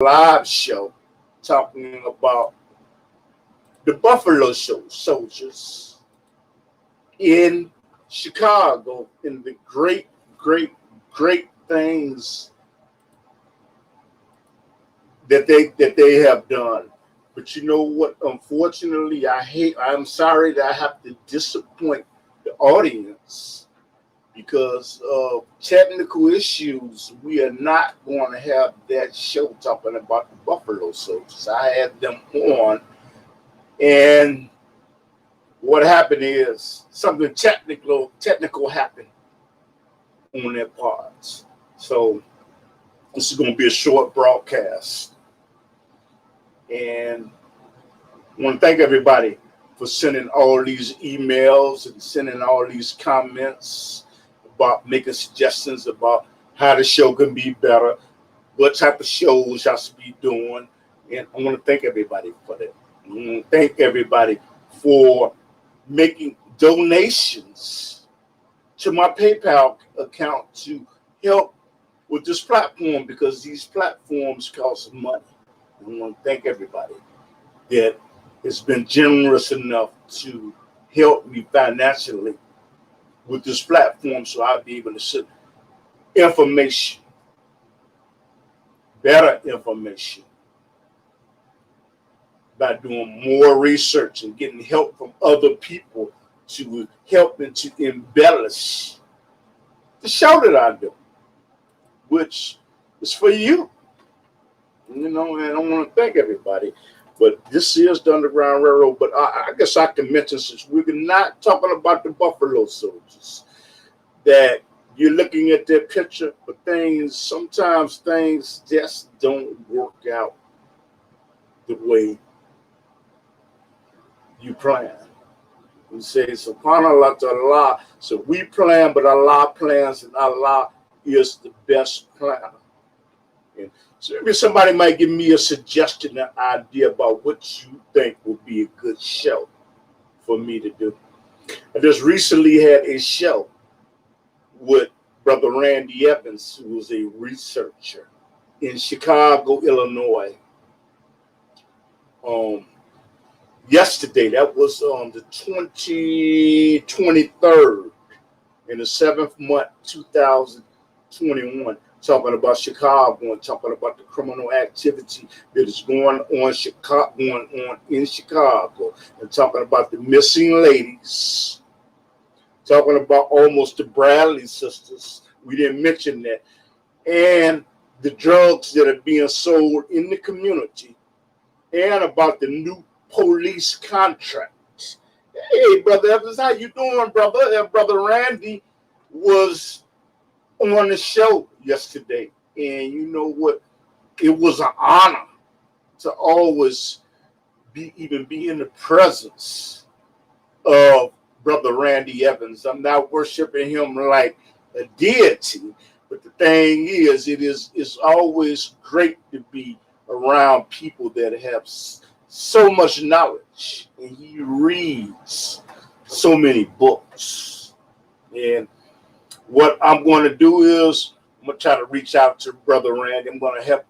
live show talking about the Buffalo Soldiers in Chicago and the great things that they have done. But you know what? Unfortunately, I'm sorry that I have to disappoint the audience because of technical issues. We are not going to have that show talking about the Buffalo Soldiers. I had them on, and what happened is something technical happened on their parts. So this is going to be a short broadcast. And I want to thank everybody for sending all these emails and sending all these comments about making suggestions about how the show can be better, what type of shows I should be doing. And I want to thank everybody for that. I want to thank everybody for making donations to my PayPal account to help with this platform because these platforms cost money. I want to thank everybody that has been generous enough to help me financially with this platform so I'll be able to send information, better information, by doing more research and getting help from other people to help and to embellish the show that I do, which is for you. And I want to thank everybody. But this is the Underground Railroad. But I guess I can mention, since we're not talking about the Buffalo Soldiers, that you're looking at their picture, but sometimes things just don't work out the way you plan. We say, subhanallah to Allah. So we plan, but Allah plans, and Allah is the best planner. And so maybe somebody might give me a suggestion, an idea about what you think would be a good show for me to do. I just recently had a show with Brother Randy Evans, who was a researcher in Chicago, Illinois. Yesterday, that was on the 23rd in the 7th month, 2021. Talking about Chicago and talking about the criminal activity that is going on in Chicago, and talking about the missing ladies, talking about almost the Bradley sisters. We didn't mention that, and the drugs that are being sold in the community, and about the new police contracts. Hey, Brother Evans, how you doing, brother? And Brother Randy was on the show yesterday, and you know what? It was an honor to always be in the presence of Brother Randy Evans. I'm not worshiping him like a deity, but the thing is, it's always great to be around people that have so much knowledge, and he reads so many books. And what I'm going to do is I'm going to try to reach out to Brother Randy. I'm going to help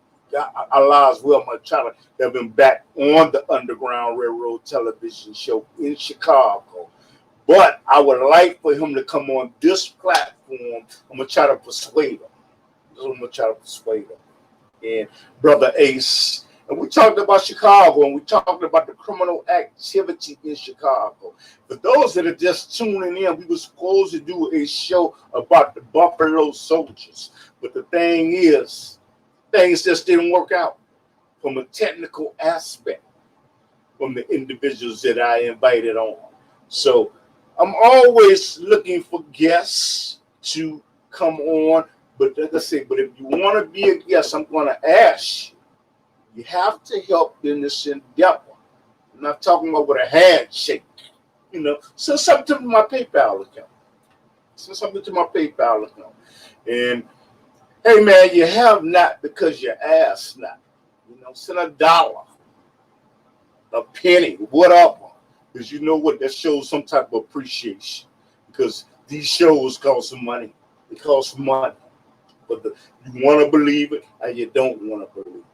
Allah as well. I'm going to try to have him back on the Underground Railroad television show in Chicago. But I would like for him to come on this platform. I'm going to try to persuade him. And Brother Ace. And we talked about Chicago, and we talked about the criminal activity in Chicago. For those that are just tuning in, we were supposed to do a show about the Buffalo Soldiers. But the thing is, things just didn't work out from a technical aspect from the individuals that I invited on. So I'm always looking for guests to come on. But like I say, but if you want to be a guest, I'm going to ask you. You have to help in this endeavor. I'm not talking about with a handshake. Send something to my PayPal account. And hey, man, you have not because you ask not. Send $1, a penny, whatever. Because you know what? That shows some type of appreciation. Because these shows cost some money. It costs money. But you want to believe it or you don't want to believe it.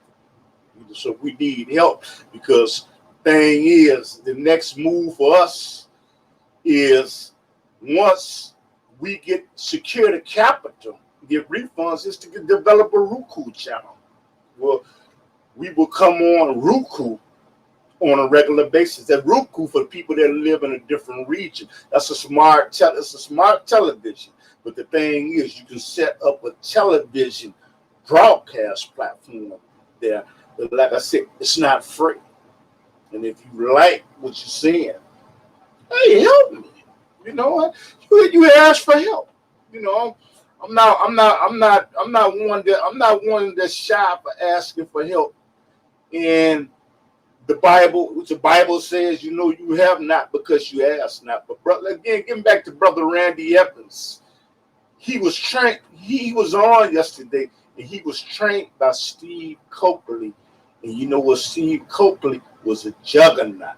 So we need help, because thing is, the next move for us is, once we get secure the capital, get refunds, is to develop a Roku channel. Well, we will come on Roku on a regular basis. That Roku, for people that live in a different region, that's a smart it's a smart television. But the thing is, you can set up a television broadcast platform there. But like I said, it's not free. And if you like what you're seeing, hey, help me. You know, you ask for help. You know, I'm not one that's shy for asking for help. And the Bible says, you know, you have not because you ask not. But brother, again, getting back to Brother Randy Evans, he was trained. He was on yesterday, and he was trained by Steve Copley. And you know what? Steve Copley was a juggernaut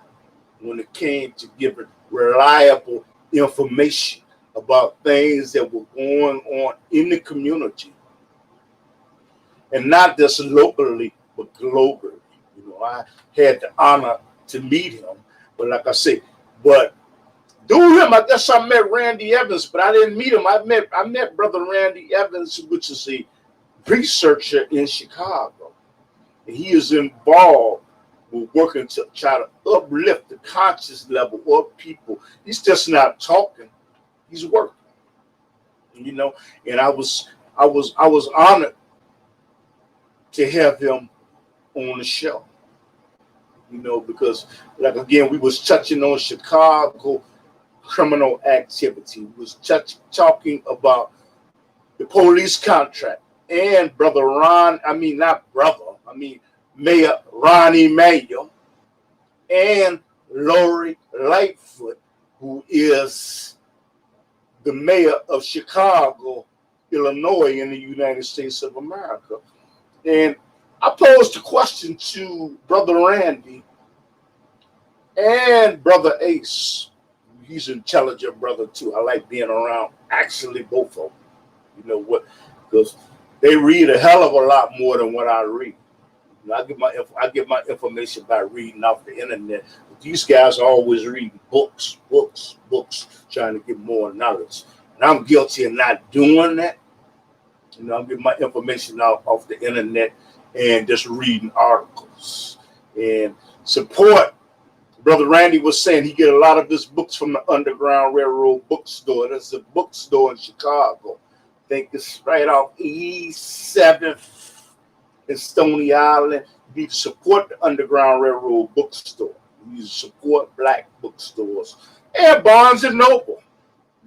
when it came to giving reliable information about things that were going on in the community, and not just locally, but globally. You know, I had the honor to meet him, but like I say, but through him, I guess I met Randy Evans, but I didn't meet him. I met Brother Randy Evans, which is a researcher in Chicago, and he is involved with working to try to uplift the conscious level of people. He's just not talking; he's working. You know, and I was honored to have him on the show. You know, because like again, we was touching on Chicago criminal activity. We was talking about the police contract, and Mayor Ronnie Mayo and Lori Lightfoot, who is the mayor of Chicago, Illinois, in the United States of America. And I posed a question to Brother Randy and Brother Ace. He's an intelligent brother too. I like being around actually both of them. You know what? Because they read a hell of a lot more than what I read. You know, I get my information by reading off the internet. But these guys are always reading books, trying to get more knowledge. And I'm guilty of not doing that. You know, I'm getting my information off the internet and just reading articles and support. Brother Randy was saying he get a lot of his books from the Underground Railroad bookstore. That's a bookstore in Chicago. I think it's right off E7th in Stony Island. You need to support the Underground Railroad bookstore. You need to support black bookstores and Barnes and Noble.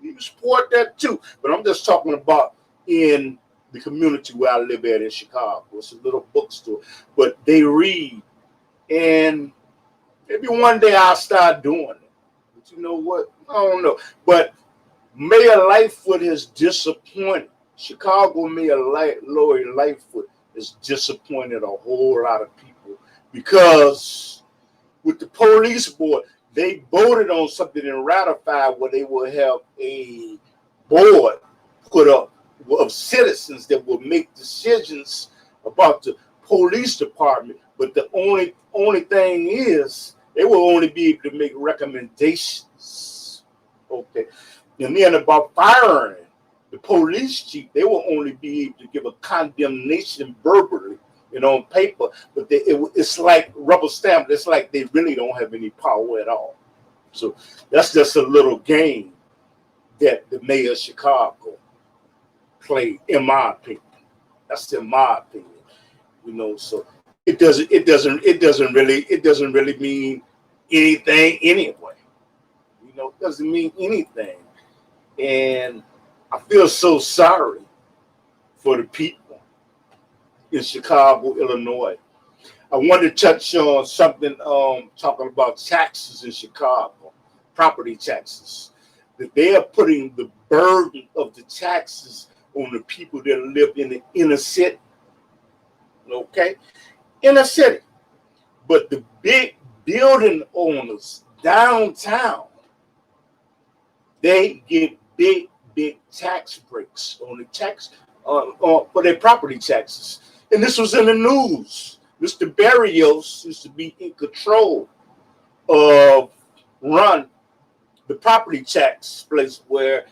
You need to support that too. But I'm just talking about in the community where I live at in Chicago. It's a little bookstore, but they read, and maybe one day I'll start doing it. But you know what? I don't know. But Mayor Lightfoot has disappointed. Chicago Mayor Lori Lightfoot has disappointed a whole lot of people, because with the police board, they voted on something and ratified where they will have a board put up of citizens that will make decisions about the police department. But the only thing is, they will only be able to make recommendations. Okay. And then about firing the police chief, they will only be able to give a condemnation verbally and on paper. But it's like rubber stamp. It's like they really don't have any power at all. So that's just a little game that the mayor of Chicago played, in my opinion. That's in my opinion. You know, so it doesn't really mean anything anyway. You know, it doesn't mean anything. And I feel so sorry for the people in Chicago, Illinois. I want to touch on something, talking about taxes in Chicago, property taxes. That they are putting the burden of the taxes on the people that live in the inner city. Okay? Inner city. But the big building owners downtown, they get big tax breaks on the tax for their property taxes. And this was in the news Mr. Barrios used to be in control of run the property tax place where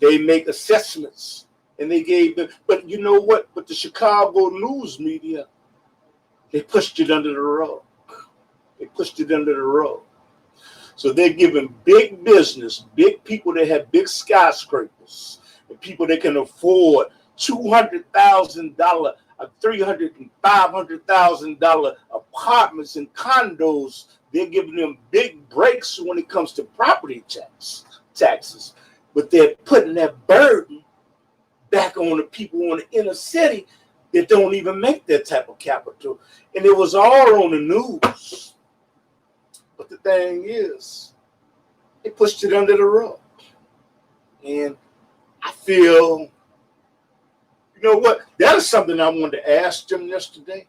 they make assessments, and they gave them. But you know what? But the Chicago news media, they pushed it under the rug. They pushed it under the rug. So they're giving big business, big people that have big skyscrapers, and people that can afford $200,000, $300,000 and $500,000 apartments and condos. They're giving them big breaks when it comes to property taxes, but they're putting that burden back on the people in the inner city that don't even make that type of capital. And it was all on the news. But the thing is, they pushed it under the rug. And I feel, you know what? That is something I wanted to ask them yesterday.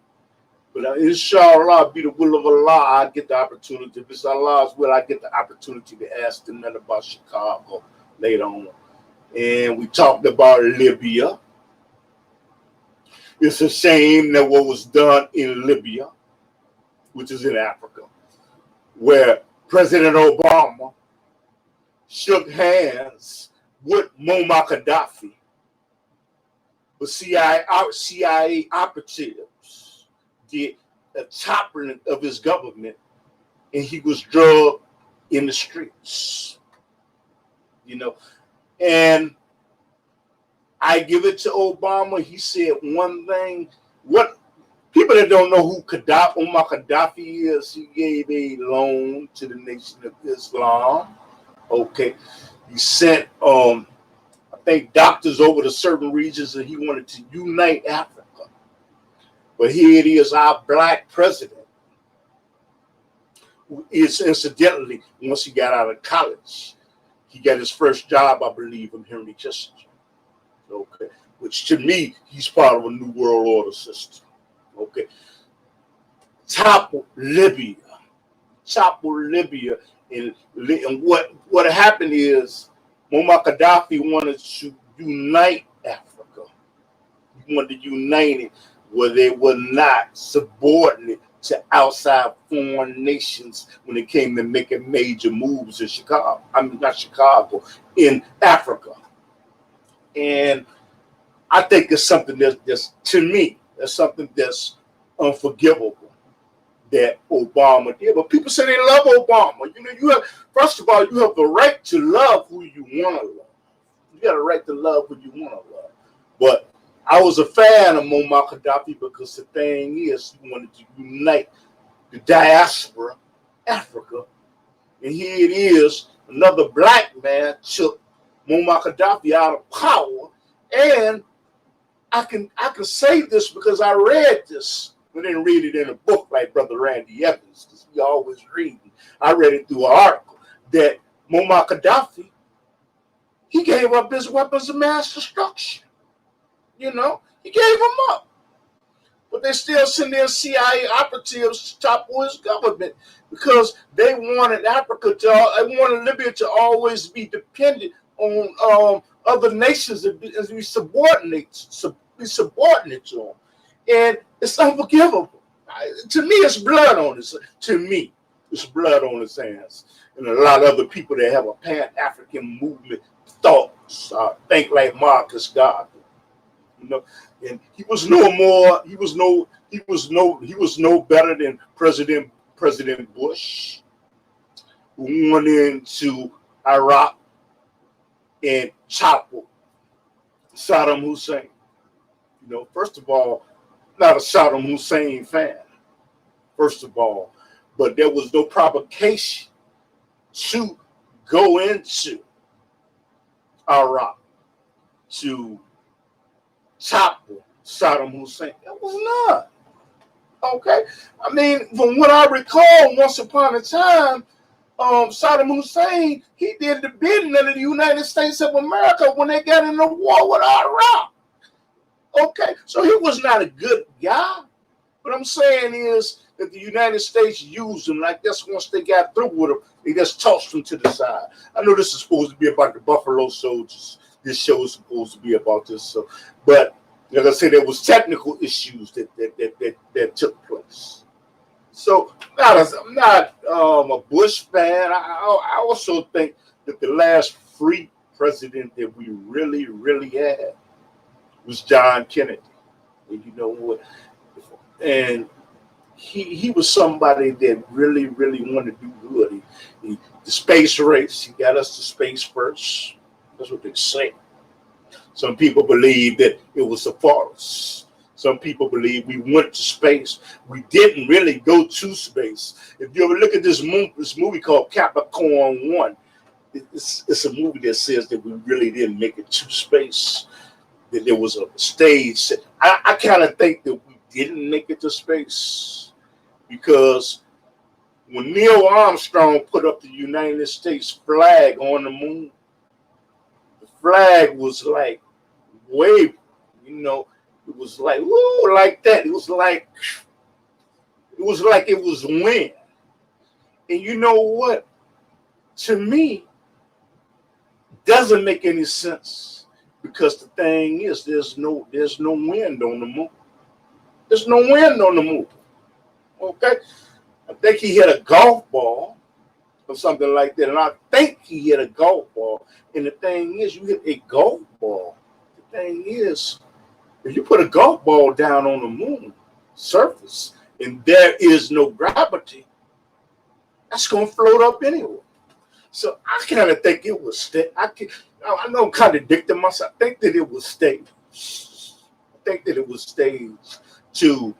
But inshallah, be the will of Allah, I get the opportunity. If it's Allah's will, I get the opportunity to ask them that about Chicago later on. And we talked about Libya. It's a shame that what was done in Libya, which is in Africa, where President Obama shook hands with Muammar Gaddafi, but CIA operatives did a toppling of his government, and he was drugged in the streets. You know, and I give it to Obama. He said one thing. What people that don't know who Muammar Gaddafi is, he gave a loan to the Nation of Islam. Okay, he sent I think doctors over to certain regions, and he wanted to unite Africa. But here it is, our black president, who is incidentally, once he got out of college, he got his first job, I believe, from Henry Kissinger. Okay, which to me, he's part of a new world order system. Okay, topple Libya, and what happened is Muammar Gaddafi wanted to unite Africa. He wanted to unite it where they were not subordinate to outside foreign nations when it came to making major moves in Chicago. I mean, not Chicago, in Africa. And I think it's something that's to me, that's something that's unforgivable that Obama did. But people say they love Obama. You know, you have, first of all, you have the right to love who you want to love. You got a right to love who you want to love. But I was a fan of Muammar Gaddafi because the thing is, he wanted to unite the diaspora, Africa. And here it is, another black man took Muammar Gaddafi out of power. And I can say this because I read this. I didn't read it in a book like Brother Randy Evans, because he always reading. I read it through an article that Muammar Gaddafi, he gave up his weapons of mass destruction. You know, he gave them up. But they still send their CIA operatives to topple his government because they wanted Libya to always be dependent on other nations as we subordinate to them. And it's unforgivable. To me, it's blood on his. To me, it's blood on his hands. And a lot of other people that have a Pan-African movement thoughts think like Marcus Garvey. You know, and he was no better than President Bush, who went into Iraq and toppled Saddam Hussein. You know, first of all, not a Saddam Hussein fan, first of all, but there was no provocation to go into Iraq to topple Saddam Hussein. There was none. Okay? I mean, from what I recall, once upon a time, Saddam Hussein, he did the bidding of the United States of America when they got in a war with Iraq. Okay, so he was not a good guy. What I'm saying is that the United States used him. I guess once they got through with him, they just tossed him to the side. I know this is supposed to be about the Buffalo Soldiers. This show is supposed to be about this. But Like I said, there was technical issues that took place. So I'm not a Bush fan. I also think that the last free president that we really had was John Kennedy. And you know what? And he was somebody that really wanted to do good. The space race, he got us to space first. That's what they say. Some people believe that it was a farce. Some people believe we went to space. We didn't really go to space. If you ever look at this movie called Capricorn 1, it's a movie that says that we really didn't make it to space. That there was a stage. I kind of think that we didn't make it to space because when Neil Armstrong put up the United States flag on the moon, the flag was like waving, it was like, woo, like that. It was like it was wind. And you know what? To me, doesn't make any sense because the thing is, there's no wind on the moon. There's no wind on the moon. Okay? I think he hit a golf ball or something like that. And I think he hit a golf ball. And the thing is, you hit a golf ball. The thing is, if you put a golf ball down on the moon surface and there is no gravity, that's going to float up anyway. So I kind of think it was I know I'm contradicting myself. I think that it was staged. I think that it was staged to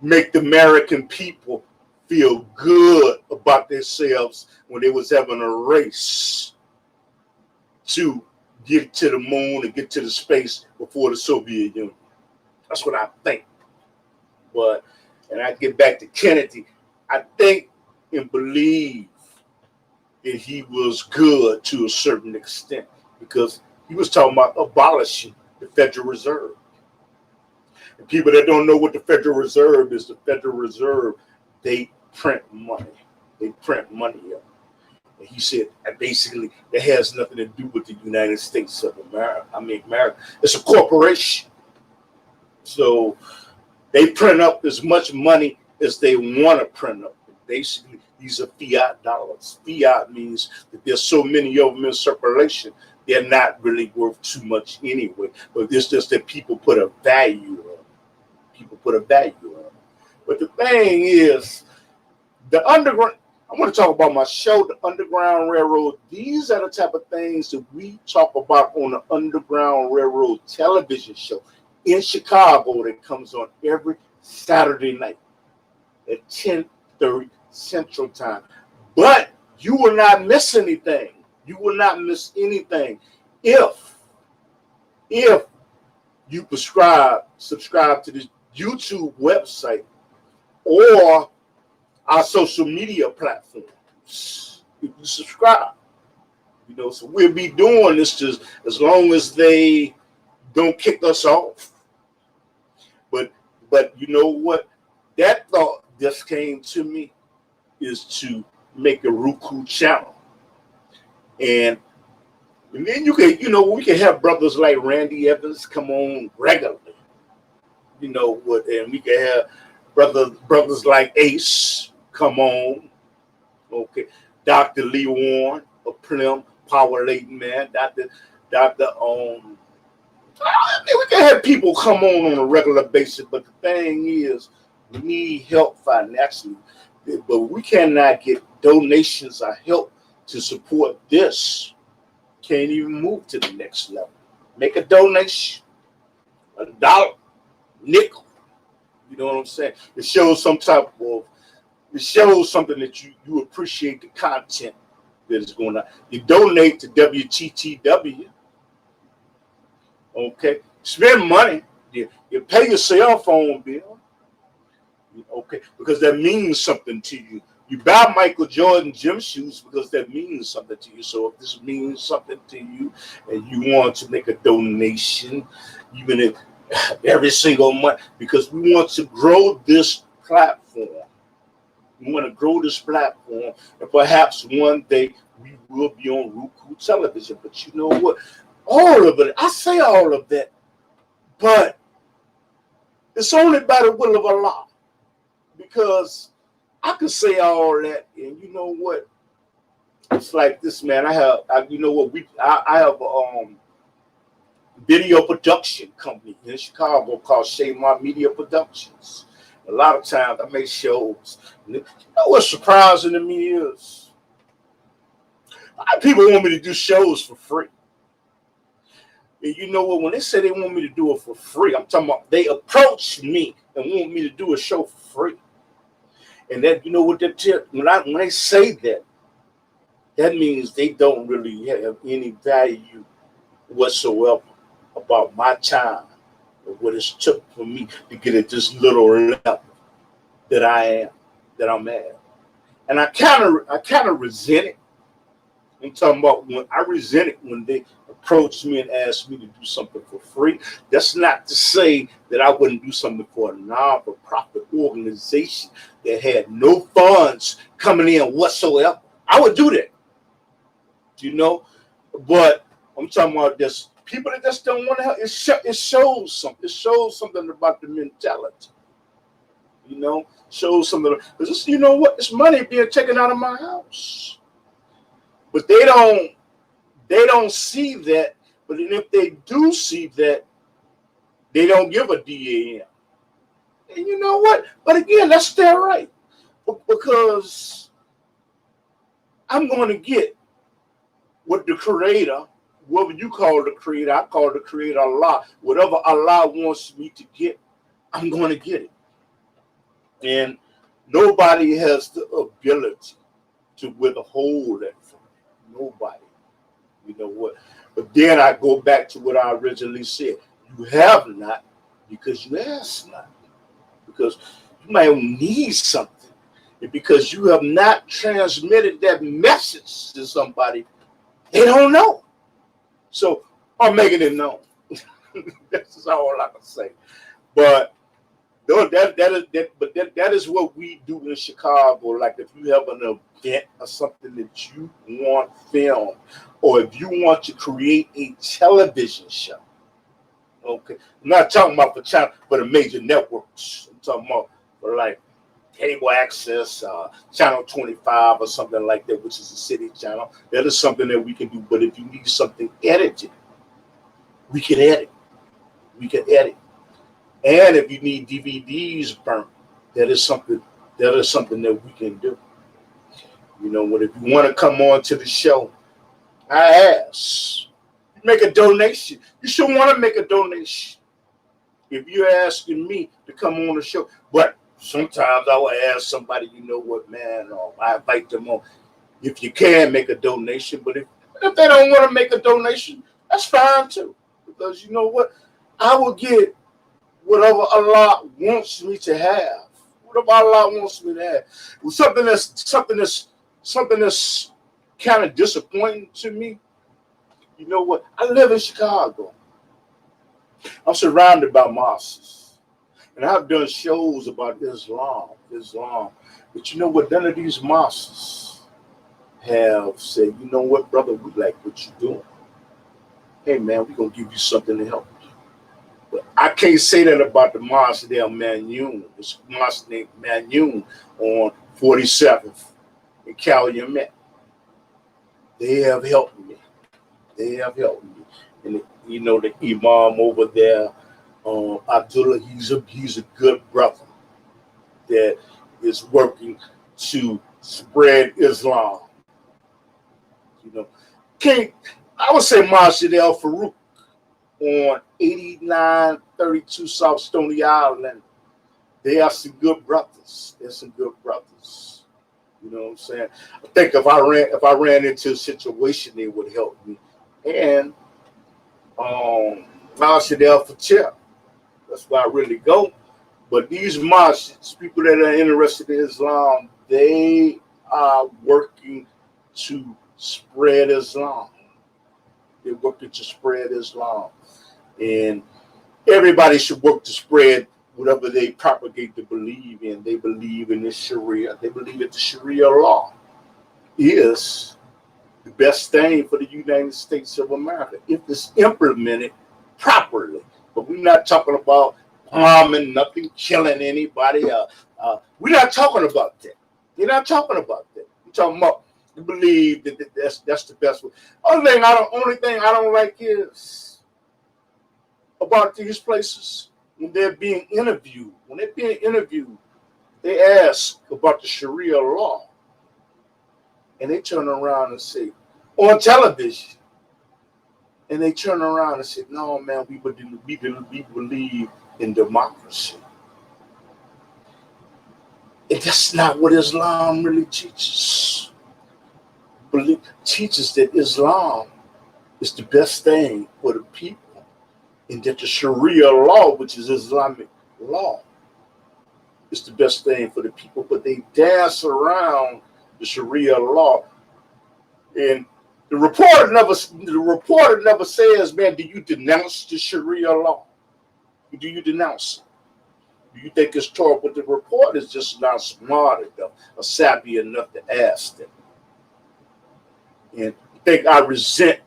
make the American people feel good about themselves when they was having a race to get to the moon and get to the space before the Soviet Union. That's what I think. And I get back to Kennedy, I think and believe that he was good to a certain extent because he was talking about abolishing the Federal Reserve. And people that don't know what the Federal Reserve is, the Federal Reserve, they print money. They print money up. And he said that basically that has nothing to do with the United States of America. America. It's a corporation. So they print up as much money as they want to print up. Basically, these are fiat dollars. Fiat means that there's so many of them in circulation, they're not really worth too much anyway. But it's just that people put a value on it. People put a value on it. But the thing is, the underground, I want to talk about my show, The Underground Railroad. These are the type of things that we talk about on the Underground Railroad television show in Chicago that comes on every Saturday night at 10:30 Central Time. But you will not miss anything. You will not miss anything if you subscribe to this YouTube website or our social media platforms. You can subscribe. So we'll be doing this just as long as they don't kick us off. But you know what? That thought just came to me is to make a Roku channel. And then we can have brothers like Randy Evans come on regularly. And we can have brothers like Ace come on. Okay. Dr. Lee Warren of Plum, Power Late Man, we can have people come on a regular basis, but the thing is, we need help financially. But we cannot get donations or help to support this. Can't even move to the next level. Make a donation, $1, nickel. You know what I'm saying? It shows something that you appreciate the content that is going on. You donate to WTTW. Okay, spend money. You pay your cell phone bill. Okay, because that means something to you. You buy Michael Jordan gym shoes because that means something to you. So if this means something to you and you want to make a donation, even if every single month, because we want to grow this platform. We want to grow this platform, and perhaps one day we will be on Roku television. But you know what? All of it, I say all of that, But it's only by the will of Allah. Because I could say all that, and you know what? It's like this, man. I have a video production company in Chicago called Shaymar Media Productions. A lot of times I make shows. You know what's surprising to me is a lot of people want me to do shows for free. And you know what? When they say they want me to do it for free, I'm talking about they approach me and want me to do a show for free. And that, you know what, when they say that, that means they don't really have any value whatsoever about my time or what it's took for me to get at this little level that I'm at. And I kind of resent it. I'm talking about when I resent it when they approach me and ask me to do something for free. That's not to say that I wouldn't do something for a non-for-profit organization that had no funds coming in whatsoever. I would do that, you know. But I'm talking about this people that just don't want to help. It shows something. It shows something about the mentality, you know. Shows something. Because you know what? It's money being taken out of my house. But they don't see that. But if they do see that, they don't give a DAM. And you know what? But again, that's their right. Because I'm going to get what the creator, whatever you call the creator, I call the creator Allah. Whatever Allah wants me to get, I'm going to get it. And nobody has the ability to withhold that from me. Nobody. You know what? But then I go back to what I originally said. You have not because you ask not. Because you might need something. And because you have not transmitted that message to somebody, they don't know. So I'm making it known. That's all I can say. But that is what we do in Chicago. Like if you have an event or something that you want filmed, or if you want to create a television show. Okay, I'm not talking about for the major networks. I'm talking about for like cable access, channel 25 or something like that, which is a city channel. That is something that we can do. But if you need something edited, we can edit. We can edit. And if you need DVDs burnt, that is something that we can do. You know what? If you want to come on to the show, I ask. Make a donation. You should want to make a donation if you're asking me to come on the show. But sometimes I will ask somebody, you know what, man, or I invite them on. If you can make a donation, but if they don't want to make a donation, that's fine too. Because you know what? I will get whatever Allah wants me to have. Whatever Allah wants me to have. Something that's kind of disappointing to me. You know what? I live in Chicago. I'm surrounded by mosques. And I've done shows about Islam. But you know what? None of these mosques have said, you know what, brother, we like what you're doing. Hey, man, we're going to give you something to help you. But I can't say that about the mosque there, Manyun. It's a mosque named Manyun on 47th in Calumet. They have helped me. They have helped me. And you know, the imam over there, Abdullah, he's a good brother that is working to spread Islam. You know, I would say Masjid El Farouk on 8932 South Stony Island. They are some good brothers. They're some good brothers. You know what I'm saying? I think if I ran into a situation, they would help me. And Masjid El Fateh, that's where I really go. But these masjids, people that are interested in Islam, they are working to spread Islam. They're working to spread Islam. And everybody should work to spread whatever they propagate to believe in. They believe in the Sharia. They believe that the Sharia law is the best thing for the United States of America if it's implemented properly. But we're not talking about harming nothing, killing anybody. We're not talking about that. We're not talking about that. We're talking about you believe that that's the best way. Only thing I don't like is about these places when they're being interviewed. When they're being interviewed, they ask about the Sharia law, and they turn around and say on television, and they turn around and say, "No, man, we believe in democracy." And that's not what Islam really teaches. Teaches that Islam is the best thing for the people, and that the Sharia law, which is Islamic law, is the best thing for the people. But they dance around the Sharia law, and the reporter never says, "Man, do you denounce the Sharia law? Do you denounce it? Do you think it's torture?" But the reporter is just not smart enough or savvy enough to ask them. And I think I resent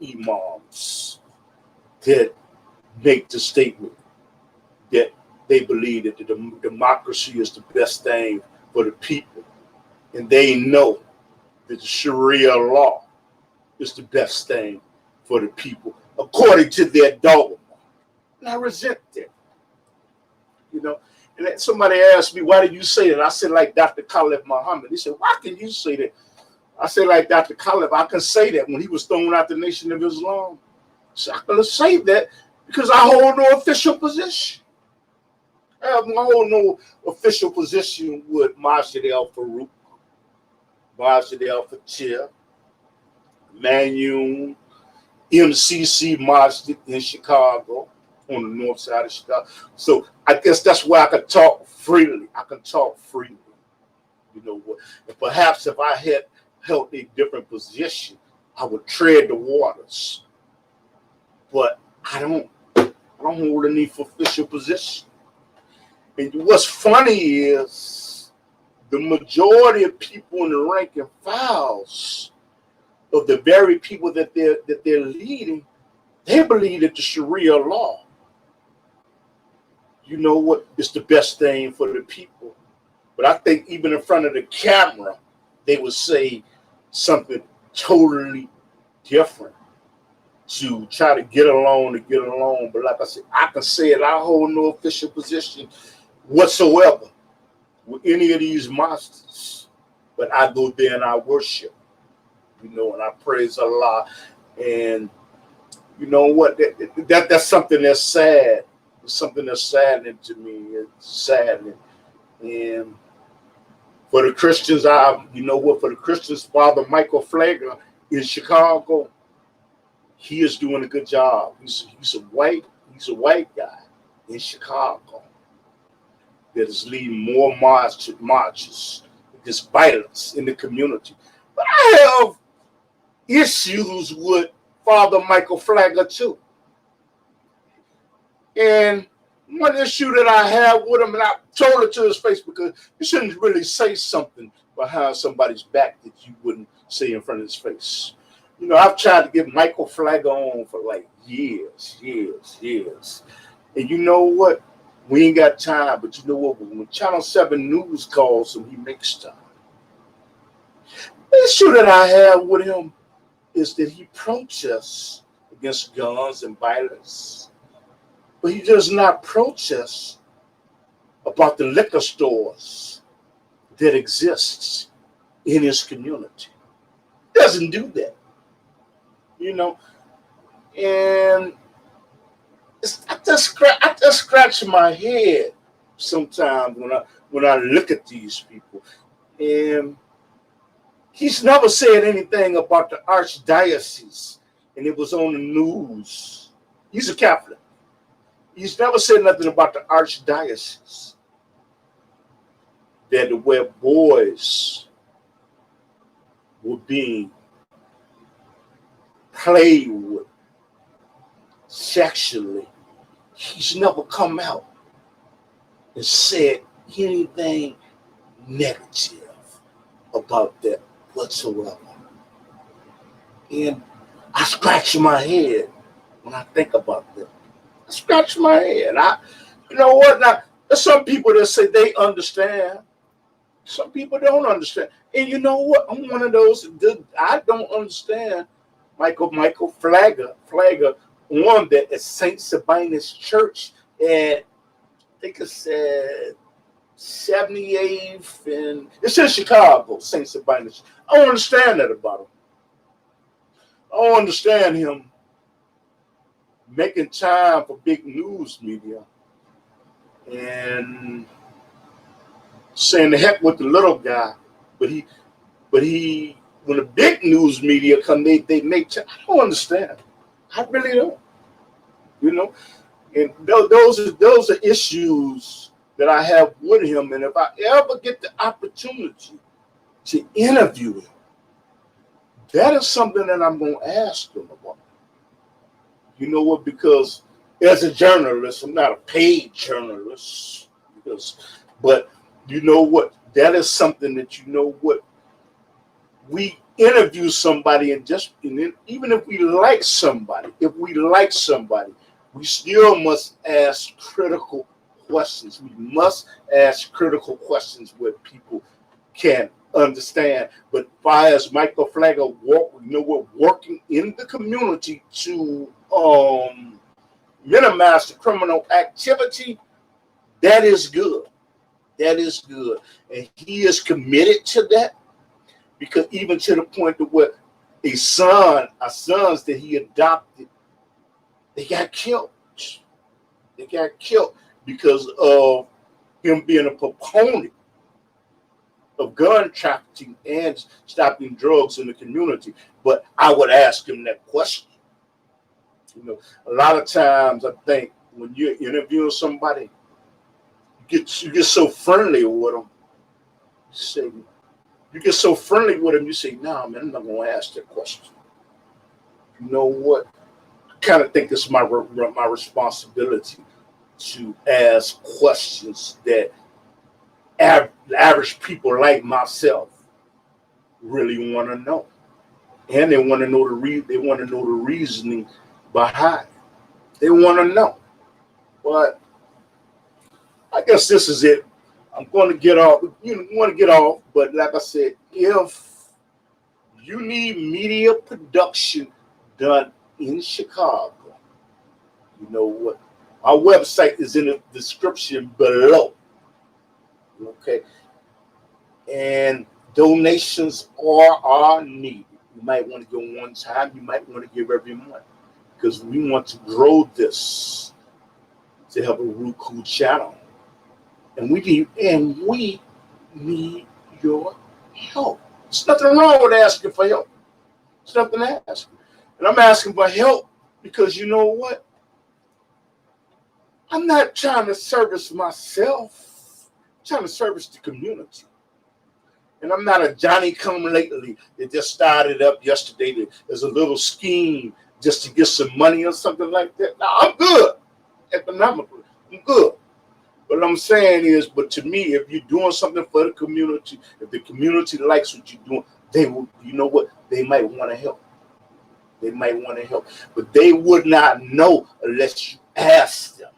imams that make the statement that they believe that the democracy is the best thing for the people, and they know that the Sharia law is the best thing for the people according to their dogma. And I resent that. And then somebody asked me, "Why did you say that?" I said, like Dr. Khalid Muhammad. He said, "Why can you say that?" I said, like Dr. Khalid, I can say that when he was thrown out the Nation of Islam. So I can say that because I hold no official position. I hold no official position with Marshall Al-Farouk, Marshall Al-Fatih, Manu, MCC Marshall in Chicago, on the north side of Chicago. So I guess that's why I can talk freely. You know what? And perhaps if I had held a different position, I would tread the waters. But I don't hold any official position. And what's funny is the majority of people in the rank and files of the very people that they're leading, they believe that the Sharia law, you know what, is the best thing for the people. But I think even in front of the camera, they would say something totally different to try to get along. But like I said, I can say it. I hold no official position whatsoever with any of these monsters. But I go there and I worship, and I praise Allah. And you know what? That's something that's sad. It's something that's saddening to me. It's saddening. And for the Christians, for the Christians, Father Michael Flagler in Chicago, he is doing a good job. He's a white guy in Chicago that is leading more marches against violence in the community. But I have issues with Father Michael Flagler too. And one issue that I have with him, and I told it to his face, because you shouldn't really say something behind somebody's back that you wouldn't say in front of his face. I've tried to get Michael Flagler on for like years. And you know what? We ain't got time, but you know what? When Channel 7 News calls him, he makes time. The issue that I have with him is that he protests against guns and violence, but he does not protest about the liquor stores that exists in his community. He doesn't do that, And I just scratch my head sometimes when I look at these people. And he's never said anything about the archdiocese, and it was on the news. He's a Catholic. He's never said nothing about the archdiocese, that where boys were being played with sexually. He's never come out and said anything negative about that whatsoever. And I scratch my head when I think about that. I scratch my head. You know what? Now, there's some people that say they understand. Some people don't understand. And you know what? I'm one of those that I don't understand. Michael Flagger won that at St. Sabina's Church at, I think it said 78th, and it's in Chicago, St. Sabina's. I don't understand that about him. I don't understand him making time for big news media and saying the heck with the little guy, but he when the big news media come, they make time. I don't understand. I really don't. You know, and those are issues that I have with him. And if I ever get the opportunity to interview him, that is something that I'm going to ask him about. You know what? Because as a journalist, I'm not a paid journalist. But you know what? That is something that, you know what, we interview somebody, and even if we like somebody, we still must ask critical questions. We must ask critical questions where people can understand. But as Michael Flagger working in the community to minimize the criminal activity, that is good. That is good. And he is committed to that, because even to the point to where our sons that he adopted, they got killed. They got killed because of him being a proponent of gun trafficking and stopping drugs in the community. But I would ask him that question. You know, a lot of times I think when you're interviewing somebody, you get so friendly with them. You get so friendly with them, you say, "Nah, man, I'm not going to ask that question." You know what? I kind of think it's my responsibility to ask questions that average people like myself really want to know, and they want to know the reasoning behind it. They want to know. But I guess this is it. I'm going to get off. You want to get off, but like I said, if you need media production done in Chicago, you know what? Our website is in the description below. Okay, and donations are needed. You might want to go one time. You might want to give every month, because we want to grow this to have a real cool channel. And we need your help. There's nothing wrong with asking for help. There's nothing to ask. And I'm asking for help because you know what? I'm not trying to service myself. I'm trying to service the community. And I'm not a Johnny come lately that just started up yesterday. There's a little scheme just to get some money or something like that. Now, I'm good economically. I'm good. What I'm saying is, but to me, if you're doing something for the community, if the community likes what you're doing, they will, you know what? They might want to help. They might want to help. But they would not know unless you ask them.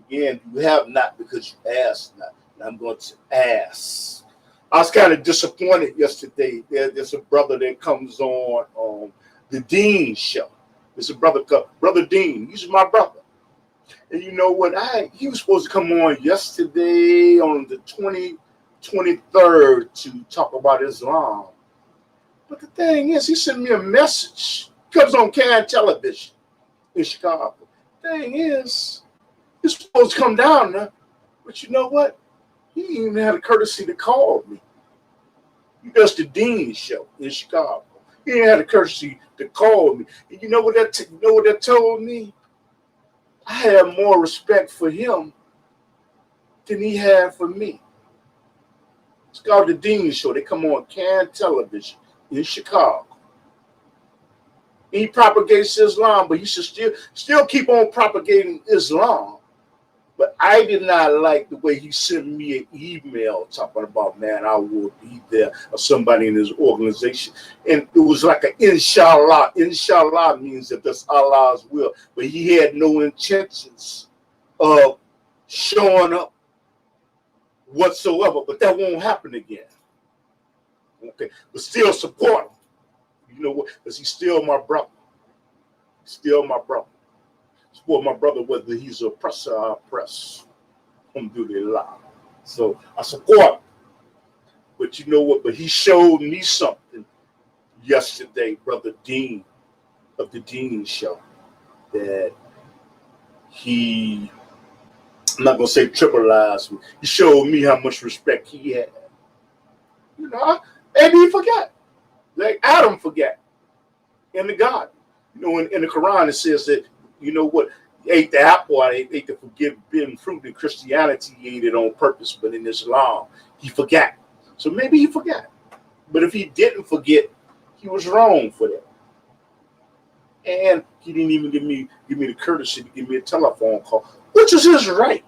Again, you have not because you asked not. And I'm going to ask. I was kind of disappointed yesterday. There's a brother that comes on the Dean show. There's a brother called Brother Dean. He's my brother. And you know what? He was supposed to come on yesterday on the 23rd to talk about Islam. But the thing is, he sent me a message. Comes on Can Television in Chicago. The thing is, he's supposed to come down there. But you know what? He didn't even have the courtesy to call me. He does the Dean show in Chicago. He didn't have the courtesy to call me. And you know what that told me? I have more respect for him than he had for me. It's called the Dean Show. They come on Can Television in Chicago. He propagates Islam, but he should still keep on propagating Islam. But I did not like the way he sent me an email talking about, man, I will be there, or somebody in his organization. And it was like an inshallah. Inshallah means that that's Allah's will. But he had no intentions of showing up whatsoever. But that won't happen again. Okay. But still support him. You know what? Because he's still my brother. He's still my brother. Support my brother, whether he's an oppressor or oppressed. Alhamdulillah. So I support him. But you know what? But he showed me something yesterday, Brother Dean of the Dean Show, that I'm not going to say trivialized me. He showed me how much respect he had. You know, and he forgot. Like Adam forgot in the garden. You know, in the Quran it says that, you know what, he ate the apple, he ate the forbidden fruit. In Christianity, he ate it on purpose, but in Islam, he forgot. So maybe he forgot. But if he didn't forget, he was wrong for that. And he didn't even give me the courtesy to give me a telephone call, which is his right.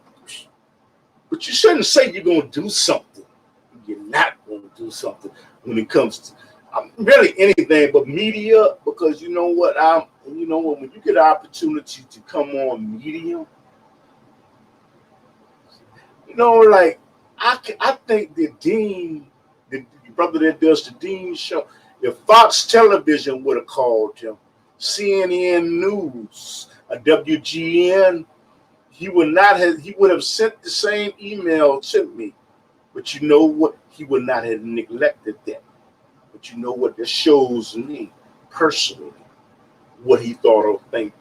But you shouldn't say you're going to do something. You're not going to do something when it comes to really anything but media, because you know what, when you get an opportunity to come on media, you know, like I think the Dean, the brother that does the Dean Show, if Fox Television would have called him, CNN News, a WGN, he would have sent the same email to me. But you know what? He would not have neglected that. But you know what? This shows me personally what he thought or think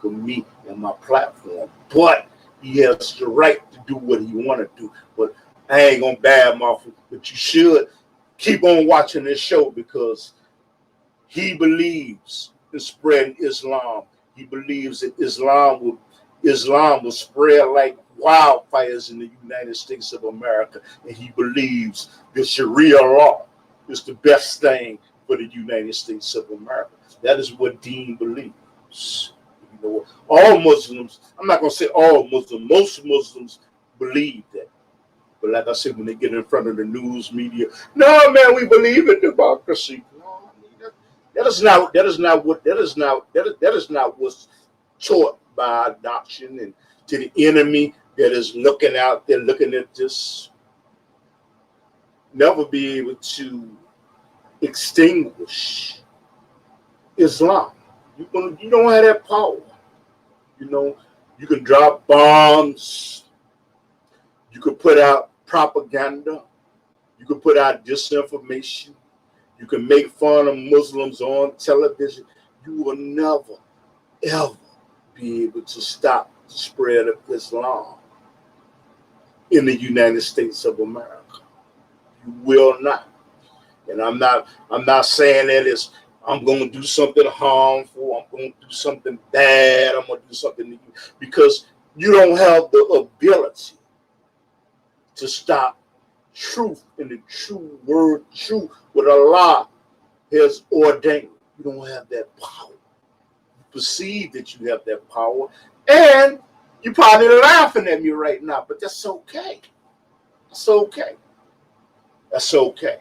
of me and my platform. But he has the right to do what he want to do. But I ain't gonna badmouth him. But you should keep on watching this show, because he believes in spreading Islam. He believes that Islam will spread like wildfires in the United States of America, and he believes that Sharia law is the best thing for the United States of America. That is what Dean believes. You know, all Muslims, I'm not going to say all Muslims, most Muslims believe that. But like I said, when they get in front of the news media, no, man, we believe in democracy. No, that is not what's taught by our doctrine, and to the enemy that is looking out there, looking at this, never be able to extinguish Islam. You don't have that power. You know, you can drop bombs, you can put out propaganda, you can put out disinformation, you can make fun of Muslims on television. You will never, ever be able to stop the spread of Islam in the United States of America. You will not. And I'm not saying that I'm going to do something harmful, I'm going to do something bad, I'm going to do something to you, because you don't have the ability to stop truth and the true word, truth, what Allah has ordained. You don't have that power. You perceive that you have that power, and you're probably laughing at me right now, but that's okay. That's okay. That's okay.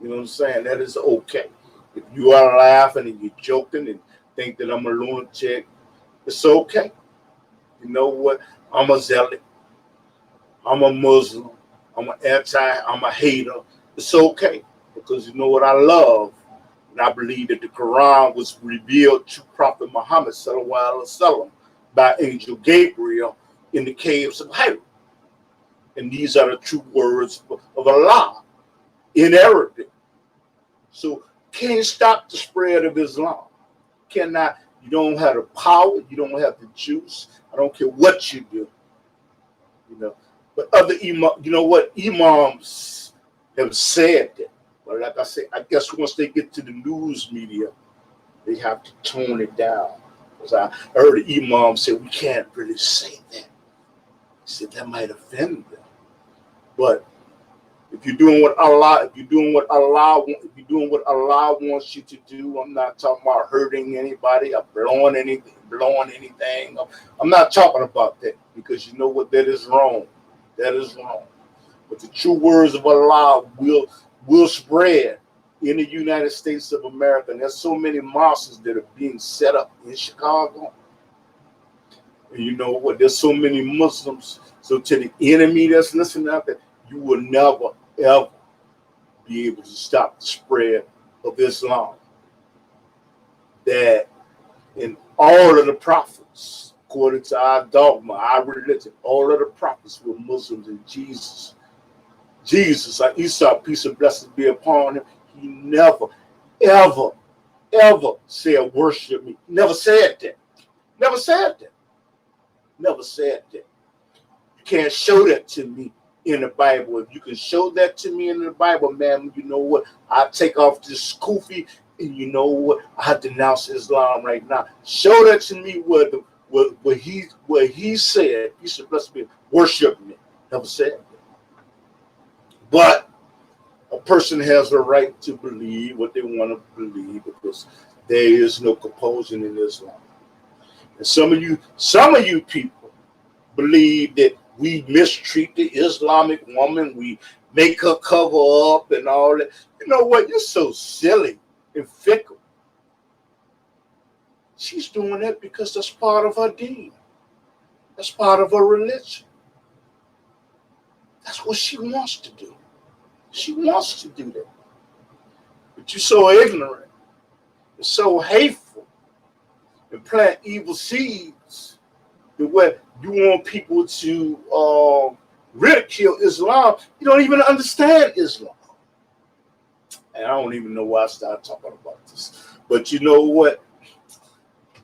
You know what I'm saying? That is okay. If you are laughing and you're joking and think that I'm a lunatic, it's okay. You know what? I'm a zealot. I'm a Muslim. I'm a hater. It's okay. Because you know what I love? And I believe that the Quran was revealed to Prophet Muhammad sallallahu alaihi wasallam by Angel Gabriel in the caves of Hira. And these are the true words of Allah in Arabic. So can't stop the spread of Islam. Cannot. You don't have the power. You don't have the juice. I don't care what you do. You know. But other you know what, imams have said that. But like I said, I guess once they get to the news media, they have to tone it down. Because I heard an imam say, we can't really say that. He said that might offend them. But If you're doing what Allah, if you're doing what Allah, if you're doing what Allah wants you to do, I'm not talking about hurting anybody or blowing anything. I'm not talking about that, because you know what, that is wrong. That is wrong. But the true words of Allah will spread in the United States of America. And there's so many mosques that are being set up in Chicago. And you know what? There's so many Muslims. So to the enemy that's listening out there, you will never, ever be able to stop the spread of Islam. That in all of the prophets, according to our dogma, our religion, all of the prophets were Muslims, and Jesus, Isa, peace and blessings be upon him, he never, ever, ever said, worship me. Never said that. Never said that. Never said that. You can't show that to me in the Bible. If you can show that to me in the Bible, man, you know what? I take off this kufi, and you know what? I denounce Islam right now. Show that to me where he said, peace and blessings be, worship me. Never said that. But a person has a right to believe what they want to believe, because there is no compulsion in Islam. And some of you people believe that we mistreat the Islamic woman, we make her cover up and all that. You know what? You're so silly and fickle. She's doing that because that's part of her deen. That's part of her religion. That's what she wants to do. She wants to do that. But you're so ignorant and so hateful and plant evil seeds the way you want people to ridicule Islam. You don't even understand Islam. And I don't even know why I started talking about this. But you know what?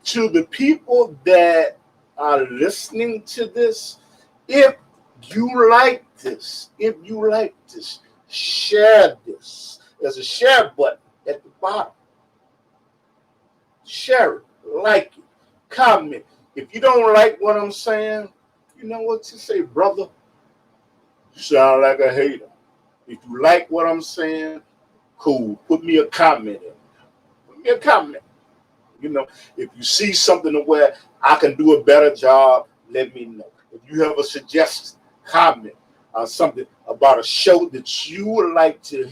To the people that are listening to this, if you like this, share this. There's a share button at the bottom. Share it, like it, comment. If you don't like what I'm saying, you know what to say, brother. You sound like a hater. If you like what I'm saying, cool. Put me a comment in. Put me a comment. You know, if you see something where I can do a better job, let me know. If you have a suggestion, comment on something about a show that you would like to,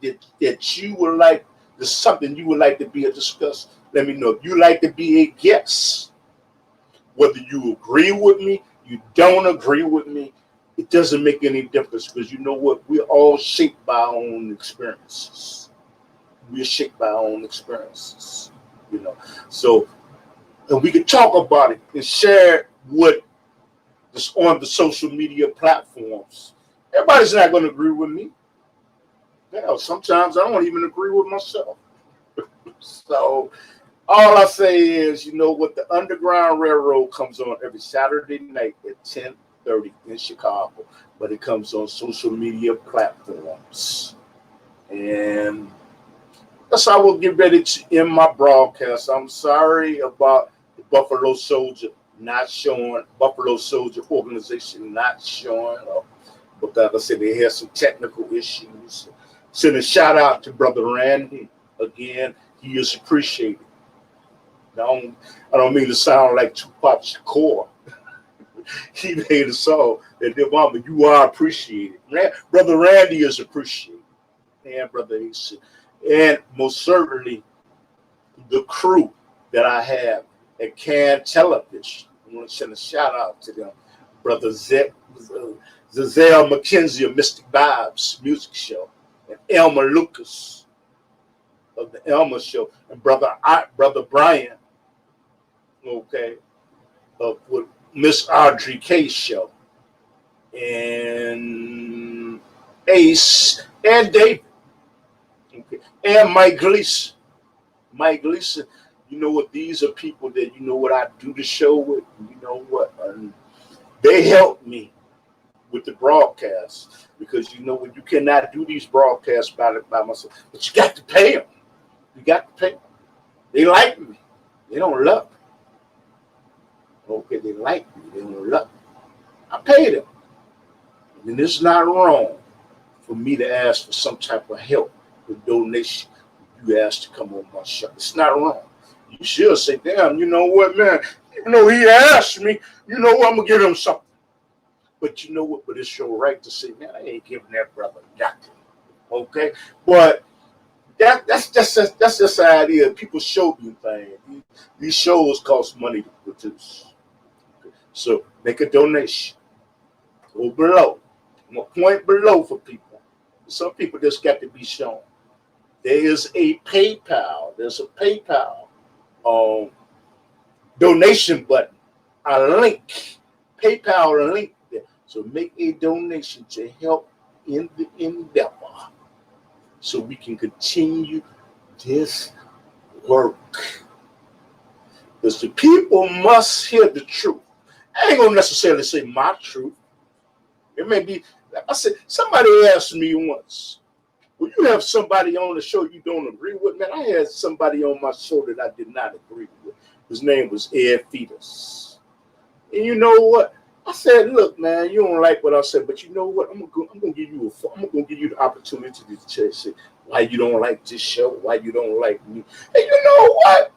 that you would like, there's something you would like to be discussed, let me know. If you like to be a guest, whether you agree with me, you don't agree with me, it doesn't make any difference, because you know what? We're all shaped by our own experiences. We're shaped by our own experiences, you know. So, and we can talk about it and share what is on the social media platforms. Everybody's not going to agree with me. Hell, sometimes I don't even agree with myself. So, all I say is, you know what? The Underground Railroad comes on every Saturday night at 10:30 in Chicago, but it comes on social media platforms. And that's how we'll get ready to end my broadcast. I'm sorry about the Buffalo Soldier not showing, Buffalo Soldier organization not showing up. But like I said, they had some technical issues. Send a shout out to Brother Randy. Again, he is appreciated. I don't mean to sound like Tupac Shakur. He made a song that their mama, you are appreciated. Brother Randy is appreciated. And Brother Ace. And most certainly the crew that I have at Can Television. I want to send a shout out to them. Brother Zazelle McKenzie of Mystic Vibes Music Show. And Elmer Lucas of the Elmer Show. And Brother Brian, okay, of with Miss Audrey K's show. And Ace and David. Okay. And Mike Gleason. Mike Gleason, you know what? These are people that, you know what, I do the show with. You know what? They help me with the broadcast, because, you know what, you cannot do these broadcasts by myself. But you got to pay them. You got to pay them. They like me. They don't love me. Okay, they like me. They don't love me. I pay them. And it's not wrong for me to ask for some type of help with donation. You asked to come on my show. It's not wrong. You should say, damn, you know what, man? Even though he asked me, you know what, I'm going to give him something. But you know what? But it's your right to say, man, I ain't giving that brother nothing. Okay? But that's just the idea. People show you things. These shows cost money to produce. So make a donation. Go below. I'm going to point below for people. Some people just got to be shown. There is a PayPal. There's a PayPal donation button. A link. PayPal link there. So make a donation to help in the endeavor so we can continue this work. Because the people must hear the truth. I ain't gonna necessarily say my truth. It may be, like I said, somebody asked me once, will you have somebody on the show you don't agree with? Man, I had somebody on my show that I did not agree with. His name was Ed Fetus. And you know what? I said, look, man, you don't like what I said, but you know what? I'm gonna give you the opportunity to say why you don't like this show, why you don't like me. And you know what?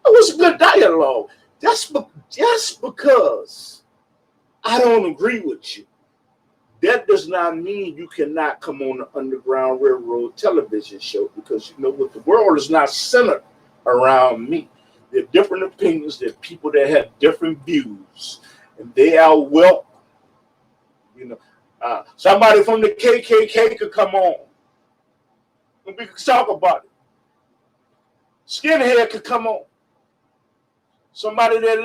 It was a good dialogue. Just because I don't agree with you, that does not mean you cannot come on the Underground Railroad television show, because you know what? The world is not centered around me. There are different opinions. There are people that have different views, and they are welcome. You know, somebody from the KKK could come on, and we could talk about it. Skinhead could come on. Somebody that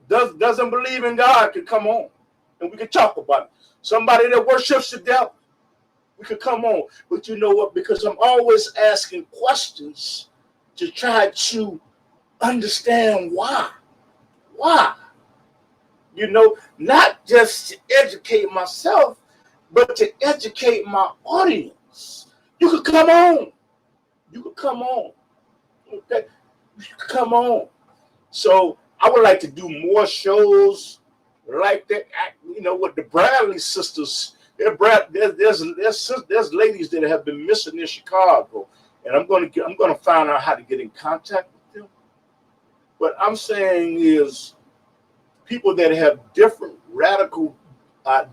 doesn't believe in God could come on, and we could talk about it. Somebody that worships the devil, we could come on. But you know what? Because I'm always asking questions to try to understand why. Why? You know, not just to educate myself, but to educate my audience. You could come on. You could come on. Okay? You could come on. So I would like to do more shows like that. You know what, the Bradley sisters, there's ladies that have been missing in Chicago, and I'm gonna find out how to get in contact with them. What I'm saying is, people that have different radical,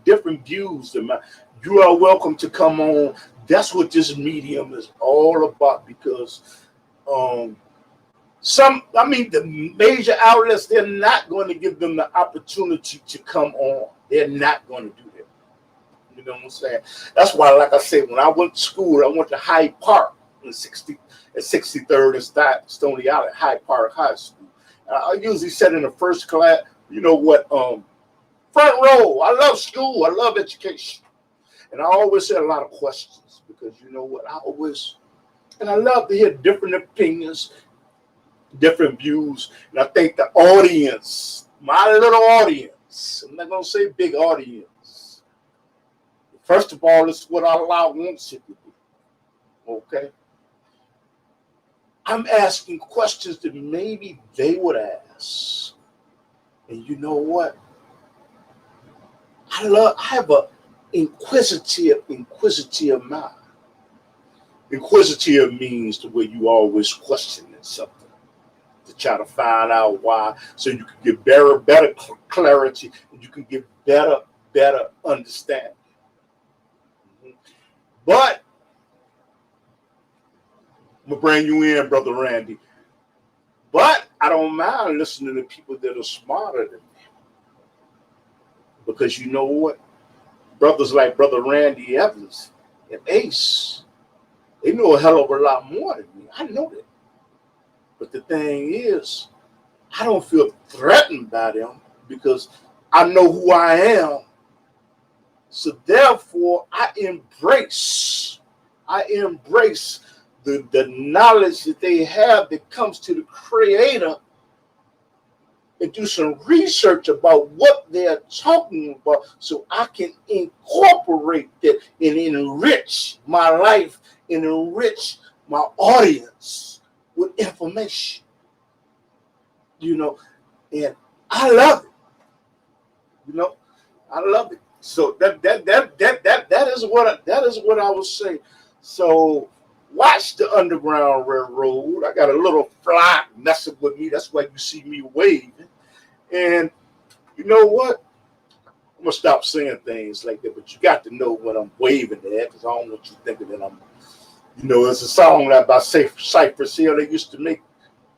different views than mine, you are welcome to come on. That's what this medium is all about, because the major outlets, they're not going to give them the opportunity to come on. They're not going to do that. You know what I'm saying? That's why, like I said, when I went to school, I went to Hyde Park at 63rd and Stony Island, Hyde Park High School. I usually sat in the first class, you know what, front row. I love school. I love education. And I always had a lot of questions, because you know what, I love to hear different opinions, different views. And I think the audience, my little audience, I'm not going to say big audience. First of all, it's what Allah wants it to be. Okay? I'm asking questions that maybe they would ask. And you know what? I have a inquisitive mind. Inquisitive means the way you always questioning something, to try to find out why, so you can get better clarity, and you can get better understanding. But I'm gonna bring you in, Brother Randy. But I don't mind listening to people that are smarter than me, because you know what? Brothers like Brother Randy Evans and Ace, they know a hell of a lot more than me. I know that. But the thing is, I don't feel threatened by them, because I know who I am. So therefore, I embrace the knowledge that they have that comes to the Creator, and do some research about what they're talking about, so I can incorporate that and enrich my life and enrich my audience with information. You know, and I love it. You know, I love it. So that is what I was saying. So watch the Underground Railroad. I got a little fly messing with me. That's why you see me waving. And you know what? I'm gonna stop saying things like that. But you got to know when I'm waving at, because I don't want you thinking that I'm. It's a song that by Cypress Hill they used to make,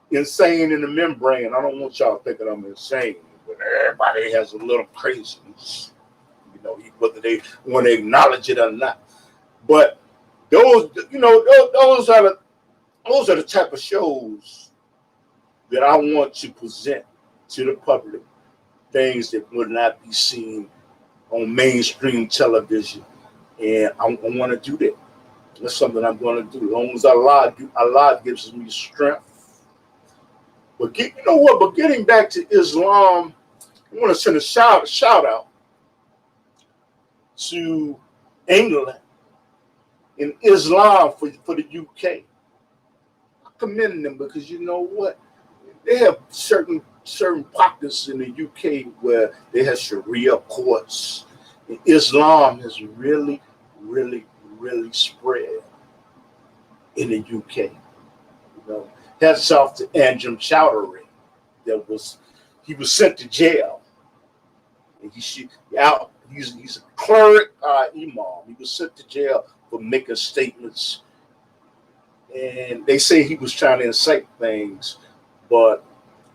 "Insane in the Membrane." I don't want y'all thinking I'm insane, but everybody has a little craziness. Whether they want to acknowledge it or not. But those are the type of shows that I want to present to the public. Things that would not be seen on mainstream television, and I want to do that. That's something I'm going to do. As long as Allah gives me strength. But you know what? But getting back to Islam, I want to send a shout out to England and Islam for the UK. I commend them because you know what? They have certain pockets in the UK where they have Sharia courts. And Islam has really, really, really spread in the UK. Hats off to Anjem Chowdhury. He was sent to jail. And he's a cleric, imam. He was sent to jail for making statements. And they say he was trying to incite things. But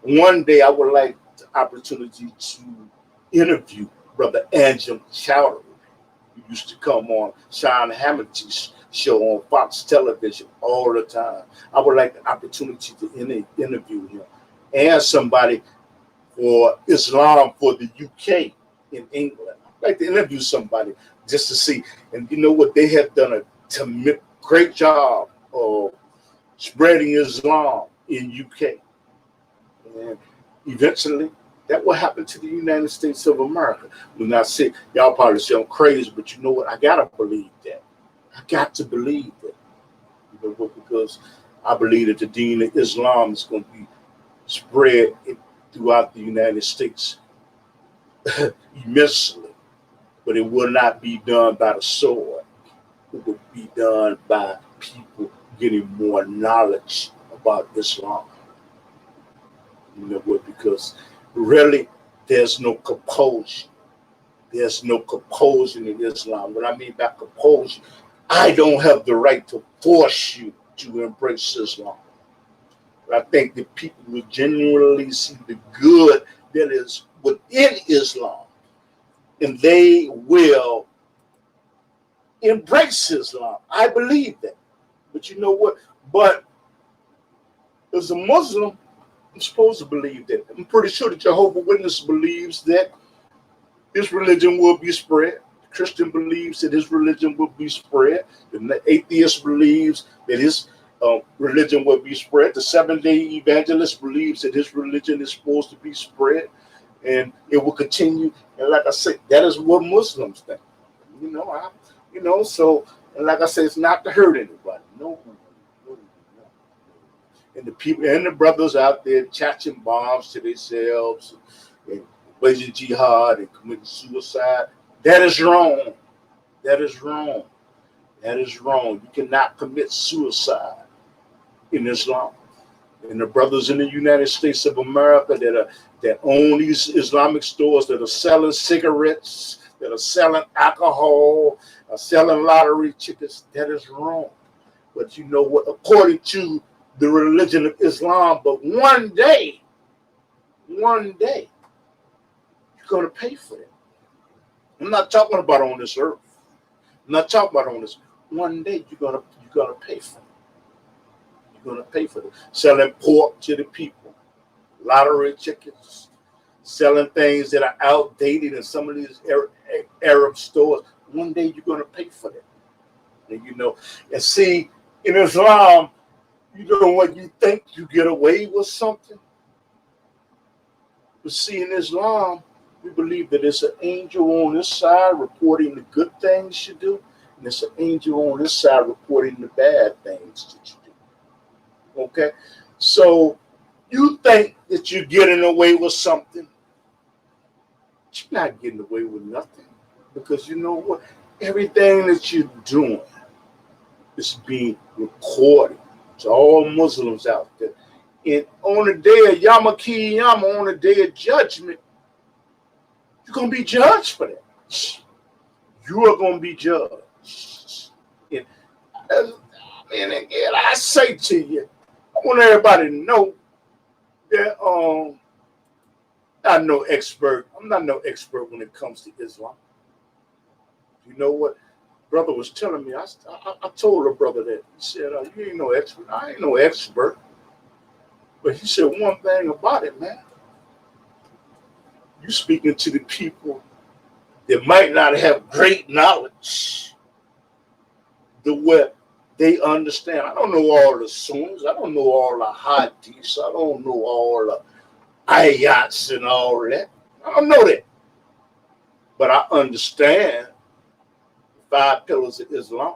one day I would like the opportunity to interview Brother Anjem Chowdhury, who used to come on Sean Hamilton's show on Fox Television all the time. I would like the opportunity to interview him and somebody for Islam for the UK in England. I'd like to interview somebody just to see. And you know what? They have done a great job of spreading Islam in UK. And eventually, that will happen to the United States of America. When I say, y'all probably say I'm crazy, but you know what? I got to believe that. I got to believe that. Because I believe that the deen of Islam is going to be spread throughout the United States immensely. But it will not be done by the sword. It will be done by people getting more knowledge about Islam. Because really, there's no compulsion. There's no compulsion in Islam. What I mean by compulsion, I don't have the right to force you to embrace Islam. But I think that people will genuinely see the good that is within Islam, and they will embrace Islam. I believe that. But you know what? But as a Muslim, I'm supposed to believe that. I'm pretty sure the Jehovah's Witness believes that his religion will be spread. The Christian believes that his religion will be spread. The atheist believes that his religion will be spread. The Seventh-day Evangelist believes that his religion is supposed to be spread, and it will continue. And like I said, that is what Muslims think. So, and like I said, it's not to hurt anybody. No. And the people and the brothers out there attaching bombs to themselves and waging jihad and committing suicide, that is wrong. That is wrong. That is wrong. You cannot commit suicide in Islam. And the brothers in the United States of America that own these Islamic stores that are selling cigarettes, that are selling alcohol, are selling lottery tickets, that is wrong. But you know what? According to the religion of Islam, but one day, you're going to pay for it. I'm not talking about on this earth. I'm not talking about on this. One day you're gonna pay for it. You're gonna pay for it. Selling pork to the people, lottery tickets, selling things that are outdated in some of these Arab stores. One day you're gonna pay for that. And see, in Islam, when you think you get away with something. But see, in Islam, we believe that it's an angel on this side reporting the good things you do, and it's an angel on this side reporting the bad things that you do. Okay? So you think that you're getting away with something, but you're not getting away with nothing. because you know what? Everything that you're doing is being recorded to all Muslims out there. And on the day of Yom Kippur, on the day of judgment, you're going to be judged for that. You are going to be judged. And again, I say to you, I want everybody to know that I'm not no expert when it comes to Islam. You know what? Brother was telling me, I told a brother that. He said, you ain't no expert. I ain't no expert. But he said one thing about it, man. You speaking to the people that might not have great knowledge, the what they understand. I don't know all the songs. I don't know all the hadiths. I don't know all the ayats and all that. I don't know that. But I understand the 5 pillars of Islam.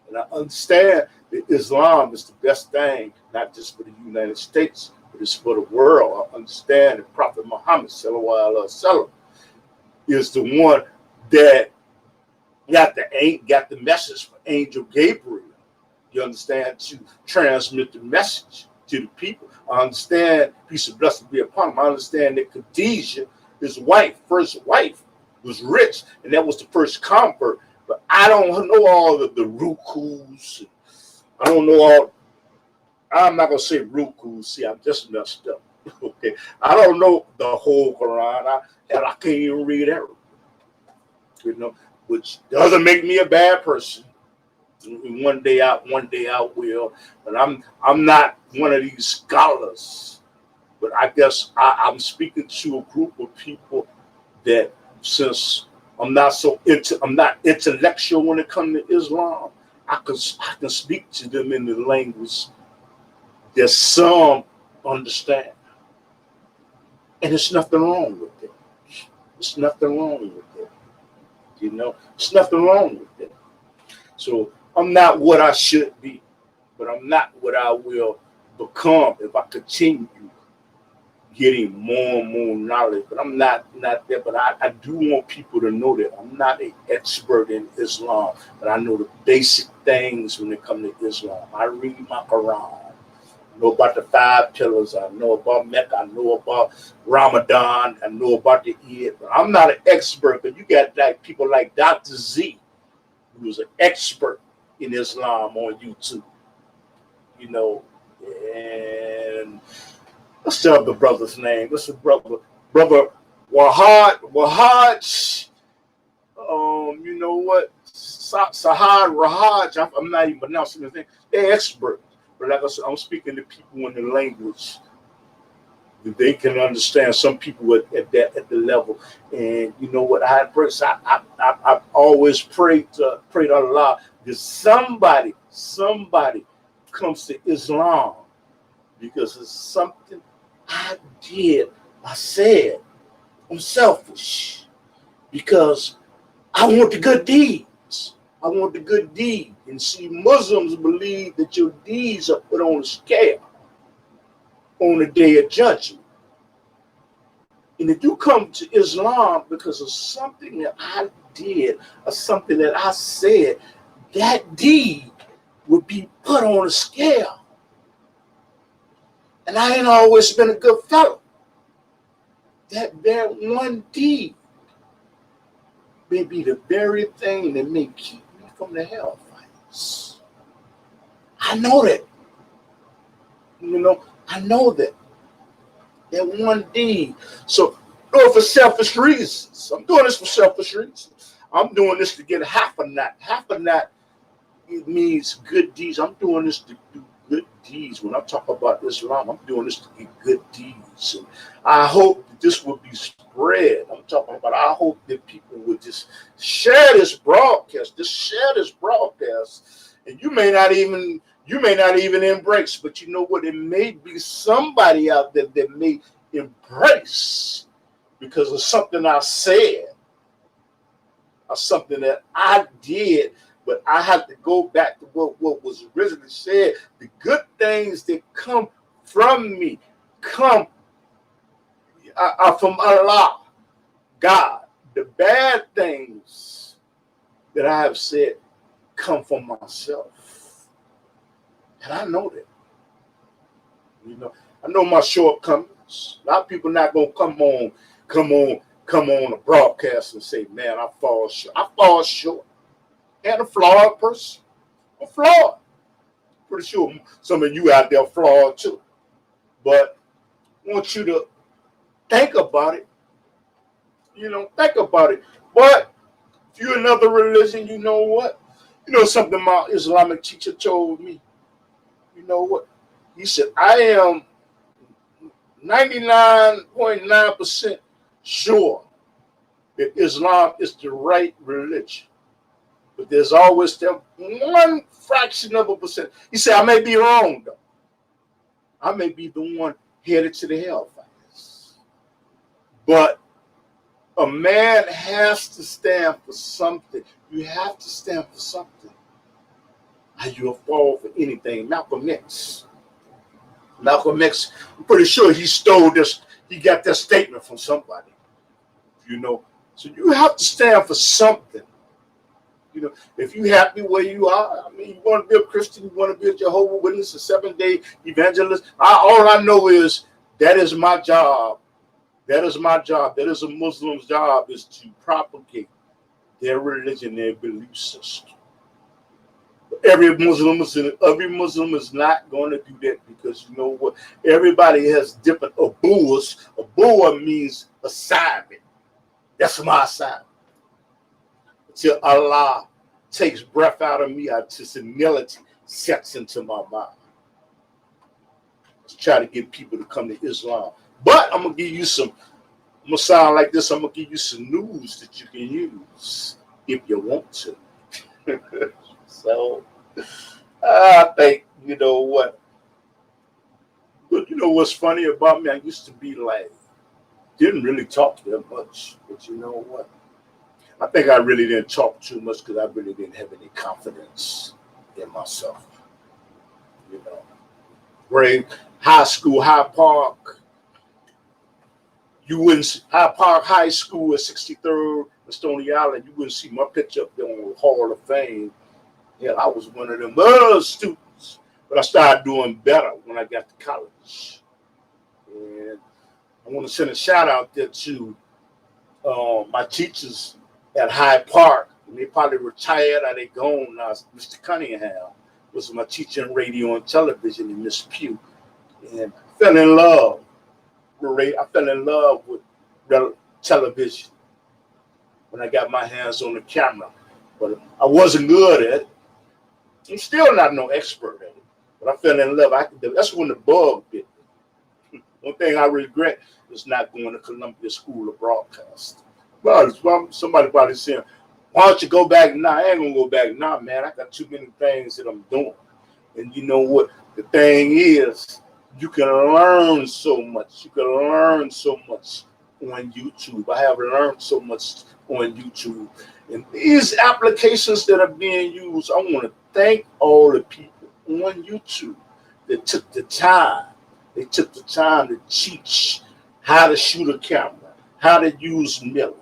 And I understand that Islam is the best thing, not just for the United States, but it's for the world. I understand that Prophet Muhammad sallallahu alaihi wasallam is the one that got the message from Angel Gabriel. You understand, to transmit the message to the people. I understand, peace and blessing be upon him. I understand that Khadijah, his first wife, was rich, and that was the first convert. But I don't know all of the rukus. I don't know all. I'm not gonna say rukus. See, I'm just messed up. Okay, I don't know the whole Quran, and I can't even read Arabic. You know, which doesn't make me a bad person. One day I will. But I'm not one of these scholars. But I guess I'm speaking to a group of people that, since I'm not intellectual when it comes to Islam, I can speak to them in the language that some understand. And there's nothing wrong with it. There's nothing wrong with it. You know, there's nothing wrong with it. So I'm not what I should be, but I'm not what I will become if I continue getting more and more knowledge. But I'm not there. But I do want people to know that I'm not an expert in Islam, but I know the basic things when it comes to Islam. I read my Quran. I know about the 5 pillars. I know about Mecca. I know about Ramadan. I know about the Eid. But I'm not an expert. But you got like people like Dr. Z, who's an expert in Islam on YouTube. You know, and what's the other brother's name? What's the brother Wahaj. You know what? Sahad Rahaj. I'm not even pronouncing his name. They're experts. But like I said, I'm speaking to people in the language that they can understand. Some people at the level. And you know what? I've always prayed to Allah that somebody comes to Islam, because it's something I did. I said I'm selfish because I want the good deeds. I want the good deed. And see, Muslims believe that your deeds are put on a scale on the day of judgment. And if you come to Islam because of something that I did or something that I said, that deed would be put on a scale. And I ain't always been a good fellow. That one deed may be the very thing that may keep me from the hellfires. I know that. You know, I know that. That one deed. So, do it for selfish reasons. I'm doing this for selfish reasons. I'm doing this to get half a knot. Half a knot, it means good deeds. I'm doing this to do good deeds. When I talk about Islam, I'm doing this to get good deeds. And I hope that this will be spread. I'm talking about, I hope that people would just share this broadcast. Just share this broadcast. And you may not even embrace, but you know what? It may be somebody out there that may embrace because of something I said or something that I did. But I have to go back to what was originally said. The good things that come from me come from Allah, God. The bad things that I have said come from myself. And I know that. I know my shortcomings. A lot of people not gonna come on a broadcast and say, man, I fall short. I fall short. And a flawed person. I'm flawed. Pretty sure some of you out there are flawed too. But I want you to think about it. Think about it. But if you're another religion, you know what? Something my Islamic teacher told me. You know what? He said, I am 99.9% sure that Islam is the right religion. But there's always that one fraction of a percent. He said, I may be wrong, though. I may be the one headed to the hellfires. But a man has to stand for something. You have to stand for something. How you'll fall for anything. Malcolm X, I'm pretty sure he stole this. He got that statement from somebody. So you have to stand for something. If you happy where you are, you want to be a Christian, you want to be a Jehovah's Witness, a seventh-day evangelist. All I know is that is my job. That is my job. That is a Muslim's job, is to propagate their religion, their belief system. But every Muslim is not going to do that, because you know what? Everybody has different abuas. Abua means assignment. That's my assignment. Till Allah takes breath out of me, until humility sets into my mind. Let's try to get people to come to Islam. But I'm going to give you I'm going to sound like this. I'm going to give you some news that you can use if you want to. So, I think, what? But what's funny about me? I used to be like, didn't really talk that much. But you know what? I think I really didn't talk too much because I really didn't have any confidence in myself. Grade, high school, Hyde Park. Hyde Park High School at 63rd and Stony Island. You wouldn't see my picture up there on the Hall of Fame. Yeah, I was one of them students. But I started doing better when I got to college. And I want to send a shout out there to my teachers at Hyde Park. And they probably retired or they gone now. Mr. Cunningham was my teacher in radio and television, and Miss Pugh. And I fell in love with television when I got my hands on the camera. But I wasn't good at it. I'm still not no expert at it. But I fell in love. That's when the bug bit me. One thing I regret is not going to Columbia School of Broadcasting. Well, somebody probably saying, why don't you go back now? I ain't going to go back now, man. I got too many things that I'm doing. And you know what? The thing is, you can learn so much. You can learn so much on YouTube. I have learned so much on YouTube. And these applications that are being used, I want to thank all the people on YouTube that took the time. They took the time to teach how to shoot a camera, how to use Miller.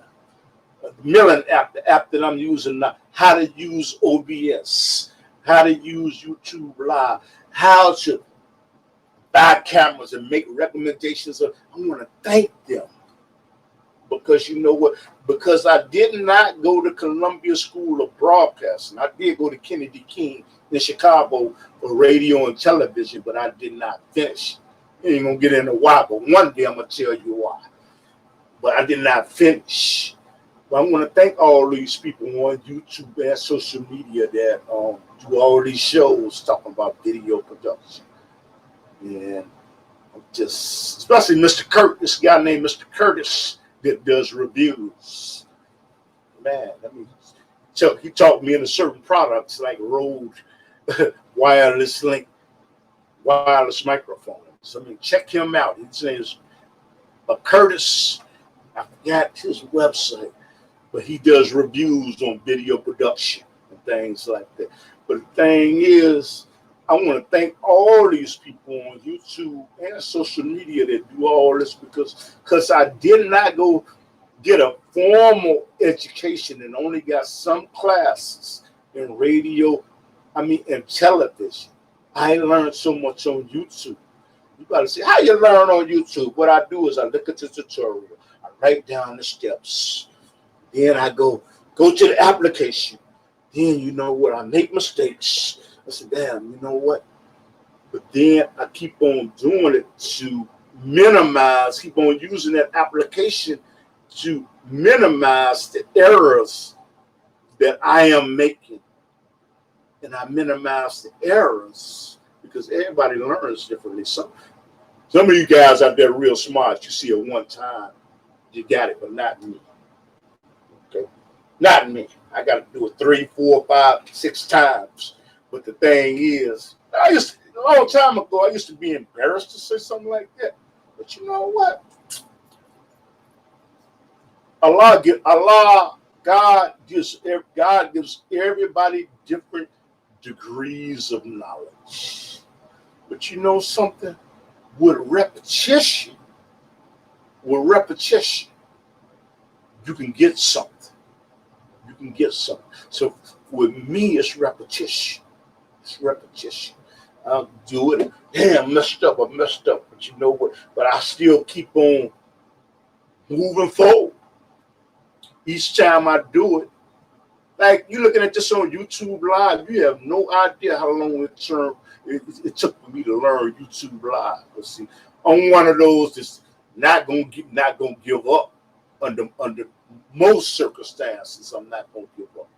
The Millen app, the app that I'm using now, how to use OBS, how to use YouTube Live, how to buy cameras and make recommendations. I want to thank them, because you know what? Because I did not go to Columbia School of Broadcasting. I did go to Kennedy King in Chicago for radio and television, but I did not finish. You ain't gonna get into why, but one day I'm gonna tell you why. But I did not finish. But I want to thank all these people on YouTube and social media that do all these shows talking about video production. And just, especially Mr. Curtis, this guy named Mr. Curtis that does reviews. Man, he taught me into certain products like Rode wireless microphones. Check him out. His name is Curtis. I forgot his website, but he does reviews on video production and things like that. But the thing is, I want to thank all these people on YouTube and social media that do all this, because I did not go get a formal education and only got some classes in radio, and television. I learned so much on YouTube. You gotta say, how you learn on YouTube? What I do is I look at the tutorial, I write down the steps, then I go to the application. Then you know what? I make mistakes. I said, damn, you know what? But then I keep on doing it to minimize, keep on using that application to minimize the errors that I am making. And I minimize the errors because everybody learns differently. Some of you guys out there real smart. You see it one time, you got it, but not me. Okay, not me. I got to do it 3, 4, 5, 6 times. But the thing is, a long time ago, I used to be embarrassed to say something like that. But you know what? God gives everybody different degrees of knowledge. But you know something? With repetition, you can get something. You can get something. So with me, it's repetition. It's repetition. I'll do it. Damn, I messed up. But you know what? But I still keep on moving forward. Each time I do it, like you looking at this on YouTube Live, you have no idea how long it took for me to learn YouTube Live. But see, I'm one of those that's not gonna give up under most circumstances. I'm not gonna give up.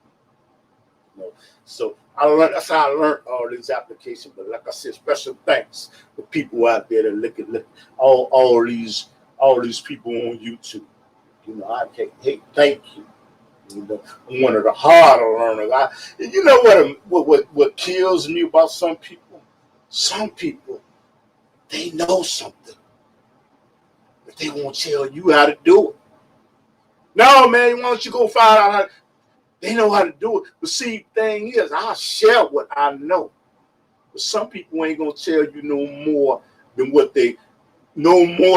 So that's how I learned all these applications. But like I said, special thanks for people out there that look at all these people on YouTube. You know, thank you. You know, I'm one of the harder learners. You know what kills me about some people? Some people, they know something, but they won't tell you how to do it. No, man, why don't you go find out how? They know how to do it. But see, thing is, I share what I know. But some people ain't gonna tell you no more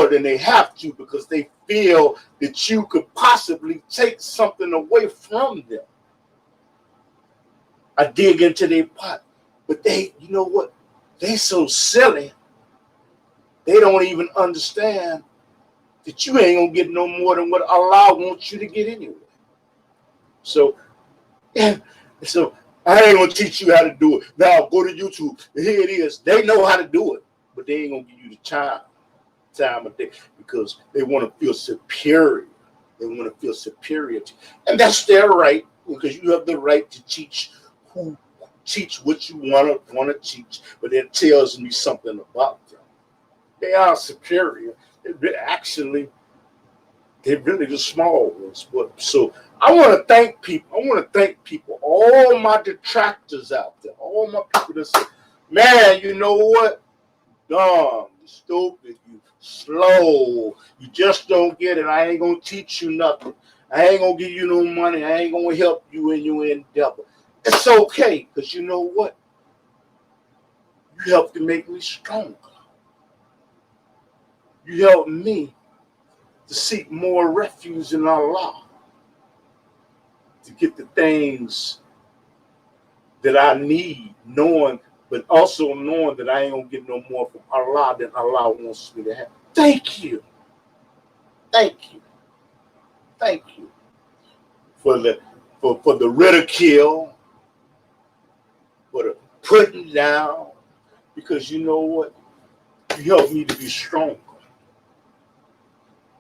than they have to because they feel that you could possibly take something away from them. I dig into their pot. But you know what? They so silly. They don't even understand that you ain't gonna get no more than what Allah wants you to get anyway. So I ain't gonna teach you how to do it. Now go to YouTube. Here it is. They know how to do it, but they ain't gonna give you the time of day because they want to feel superior. They want to feel superior, and that's their right because you have the right to teach what you want to teach. But it tells me something about them. They are superior. They're really the small ones. But so I want to thank people. All my detractors out there. All my people that say, man, you know what? Dumb, you stupid, you slow. You just don't get it. I ain't going to teach you nothing. I ain't going to give you no money. I ain't going to help you in your endeavor. It's okay because you know what? You helped to make me stronger. You helped me to seek more refuge in Allah, to get the things that I need, but also knowing that I ain't gonna get no more from Allah than Allah wants me to have. Thank you for the ridicule, for the putting down, because you know what? You helped me to be stronger.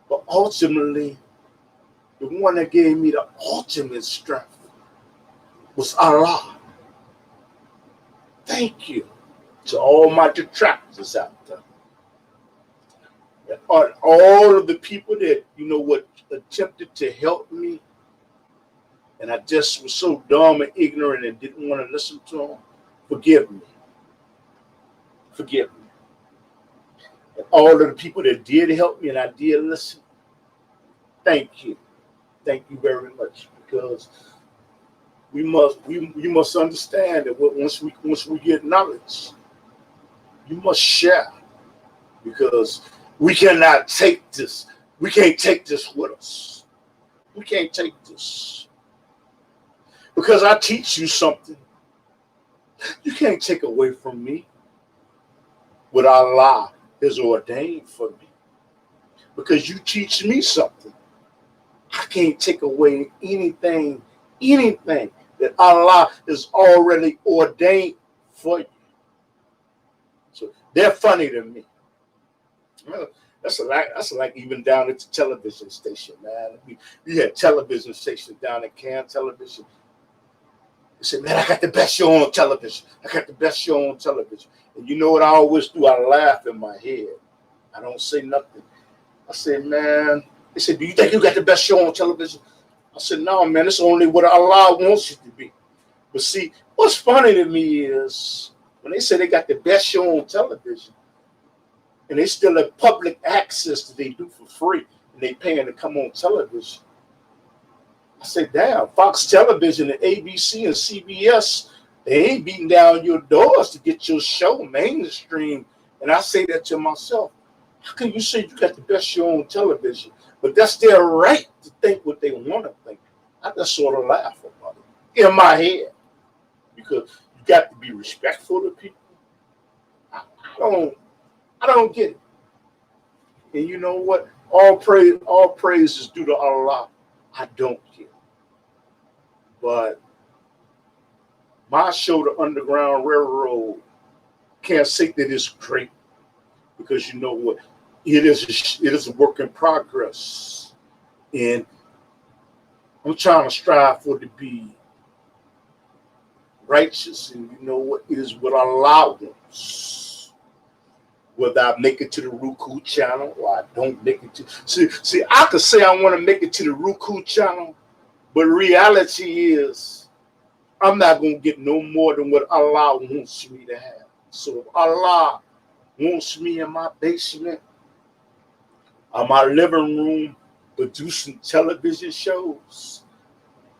But ultimately, the one that gave me the ultimate strength was Allah. Thank you to all my detractors out there. And all of the people that, you know what, attempted to help me, and I just was so dumb and ignorant and didn't want to listen to them, forgive me. Forgive me. And all of the people that did help me and I did listen, thank you. Thank you very much, because we must understand that once we get knowledge, you must share, because we cannot take this. We can't take this with us. You can't take this. Because I teach you something. You can't take away from me what Allah has ordained for me. Because you teach me something. I can't take away anything that Allah has already ordained for you. So they're funny to me. Well, that's like even down at the television station, man. We had television station down at Can Television. They said, man, I got the best show on television. I got the best show on television. And you know what I always do? I laugh in my head. I don't say nothing. I said, man, they said, do you think you got the best show on television? I said, no, man, it's only what Allah wants you to be. But see, what's funny to me is when they say they got the best show on television, and they still have public access that they do for free, and they paying to come on television. I said, damn, Fox Television and ABC and CBS, they ain't beating down your doors to get your show mainstream. And I say that to myself. How can you say you got the best show on television? But that's their right to think what they want to think. I just sort of laugh about it in my head. Because you got to be respectful to people. I don't get it. And you know what? All praise is due to Allah. I don't care. But my show, The Underground Railroad, can't say that it's great. Because you know what? It is a work in progress. And I'm trying to strive for it to be righteous. And you know what? It is what Allah wants. Whether I make it to the Roku channel or I don't make it to... See, I could say I want to make it to the Roku channel, but reality is I'm not going to get no more than what Allah wants me to have. So if Allah wants me in my basement or my living room producing television shows,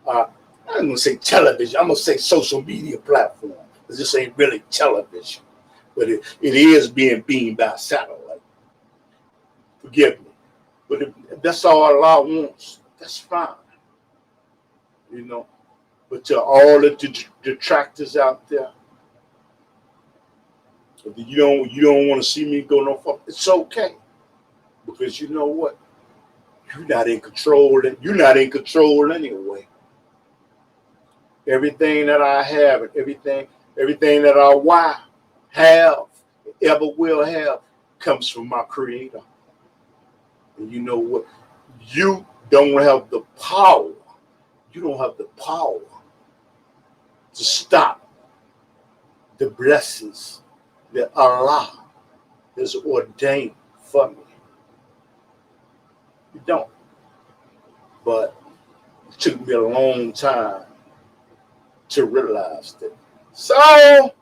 I'm going to say television. I'm going to say social media platform. Because this ain't really television. But it is being beamed by satellite. Forgive me. But if that's all Allah wants, that's fine. You know. But to all the detractors out there, if you don't want to see me go no far, it's okay. Because you know what? You're not in control. You're not in control anyway. Everything that I have and everything that I have, ever will have, comes from my Creator. And you know what? You don't have the power. You don't have the power to stop the blessings that Allah has ordained for me. You don't. But it took me a long time to realize that. So,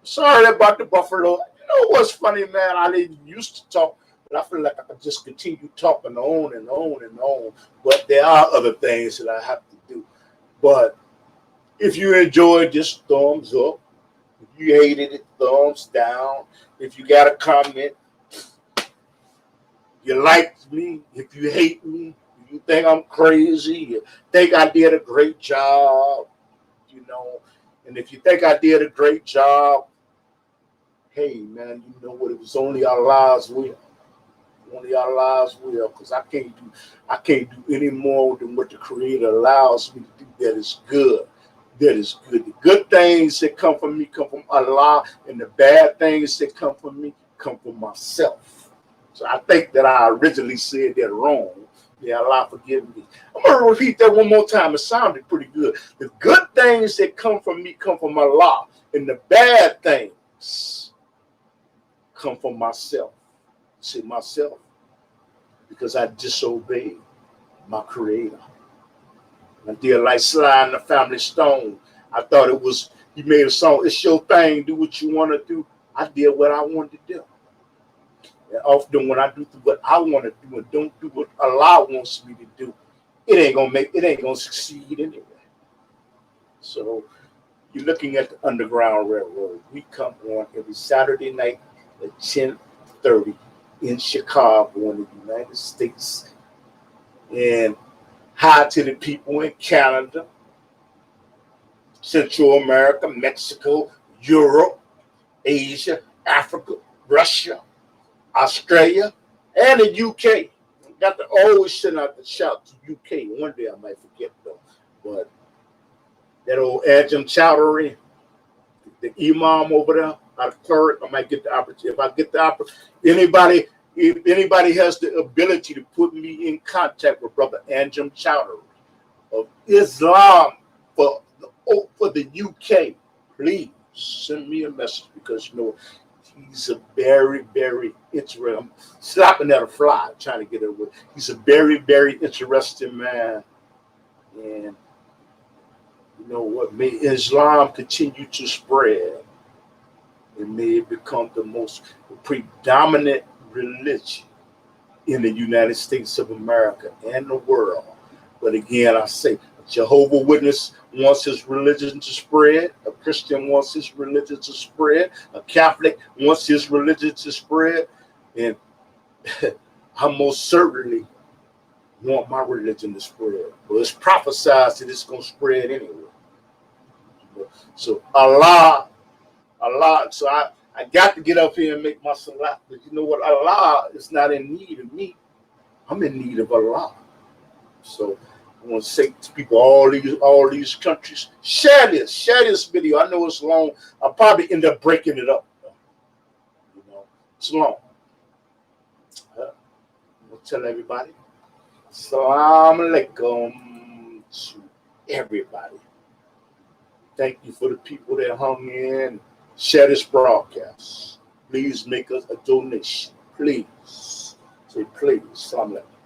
sorry about the buffalo. You know what's funny, man? I didn't used to talk, but I feel like I could just continue talking on and on and on. But there are other things that I have to do. But if you enjoyed this, thumbs up. If you hated it, thumbs down. If you got a comment, you liked me. If you hate me, you think I'm crazy, you think I did a great job, you know. And if you think I did a great job, hey, man, you know what? It was only Allah's will. Only Allah's will, because I can't do any more than what the Creator allows me to do that is good. That is good. The good things that come from me come from Allah, and the bad things that come from me come from myself. So I think that I originally said that wrong. Yeah, Allah forgive me. I'm going to repeat that one more time. It sounded pretty good. The good things that come from me come from Allah, and the bad things come from myself. See, myself, because I disobeyed my Creator. I did like Sly and the Family Stone. I thought it was, he made a song, it's your thing, do what you want to do. I did what I wanted to do. And often when I do what I want to do and don't do what Allah wants me to do, it ain't gonna succeed anyway. So you're looking at the Underground Railroad. We come on every Saturday night at 10:30 in Chicago in the United States. And Hi to the people in Canada, Central America, Mexico, Europe, Asia, Africa, Russia, Australia, and the UK. Got to always send out the shout to UK. One day I might forget though. But that old Ajahn Chowdhury, the imam over there, out of cleric, I might get the opportunity. If I get the opportunity, if anybody has the ability to put me in contact with Brother Ajahn Chowdhury of Islam for the UK, please send me a message, because he's a very, very interesting. I'm slapping at a fly trying to get it with. He's a very, very interesting man, and you know what? May Islam continue to spread, and may it become the most predominant religion in the United States of America and the world. But again, I say, a Jehovah's Witness wants his religion to spread. A Christian wants his religion to spread. A Catholic wants his religion to spread. And I most certainly want my religion to spread. Well, it's prophesied that it's going to spread anyway. So Allah. So I got to get up here and make my salat. But you know what? Allah is not in need of me. I'm in need of Allah. So I want to say to people, all these countries, share this video. I know it's long. I'll probably end up breaking it up. You know, it's long. I'll tell everybody, Assalamu alaikum to everybody. Thank you for the people that hung in. Share this broadcast. Please make us a donation. Please. Say please. Assalamu alaikum.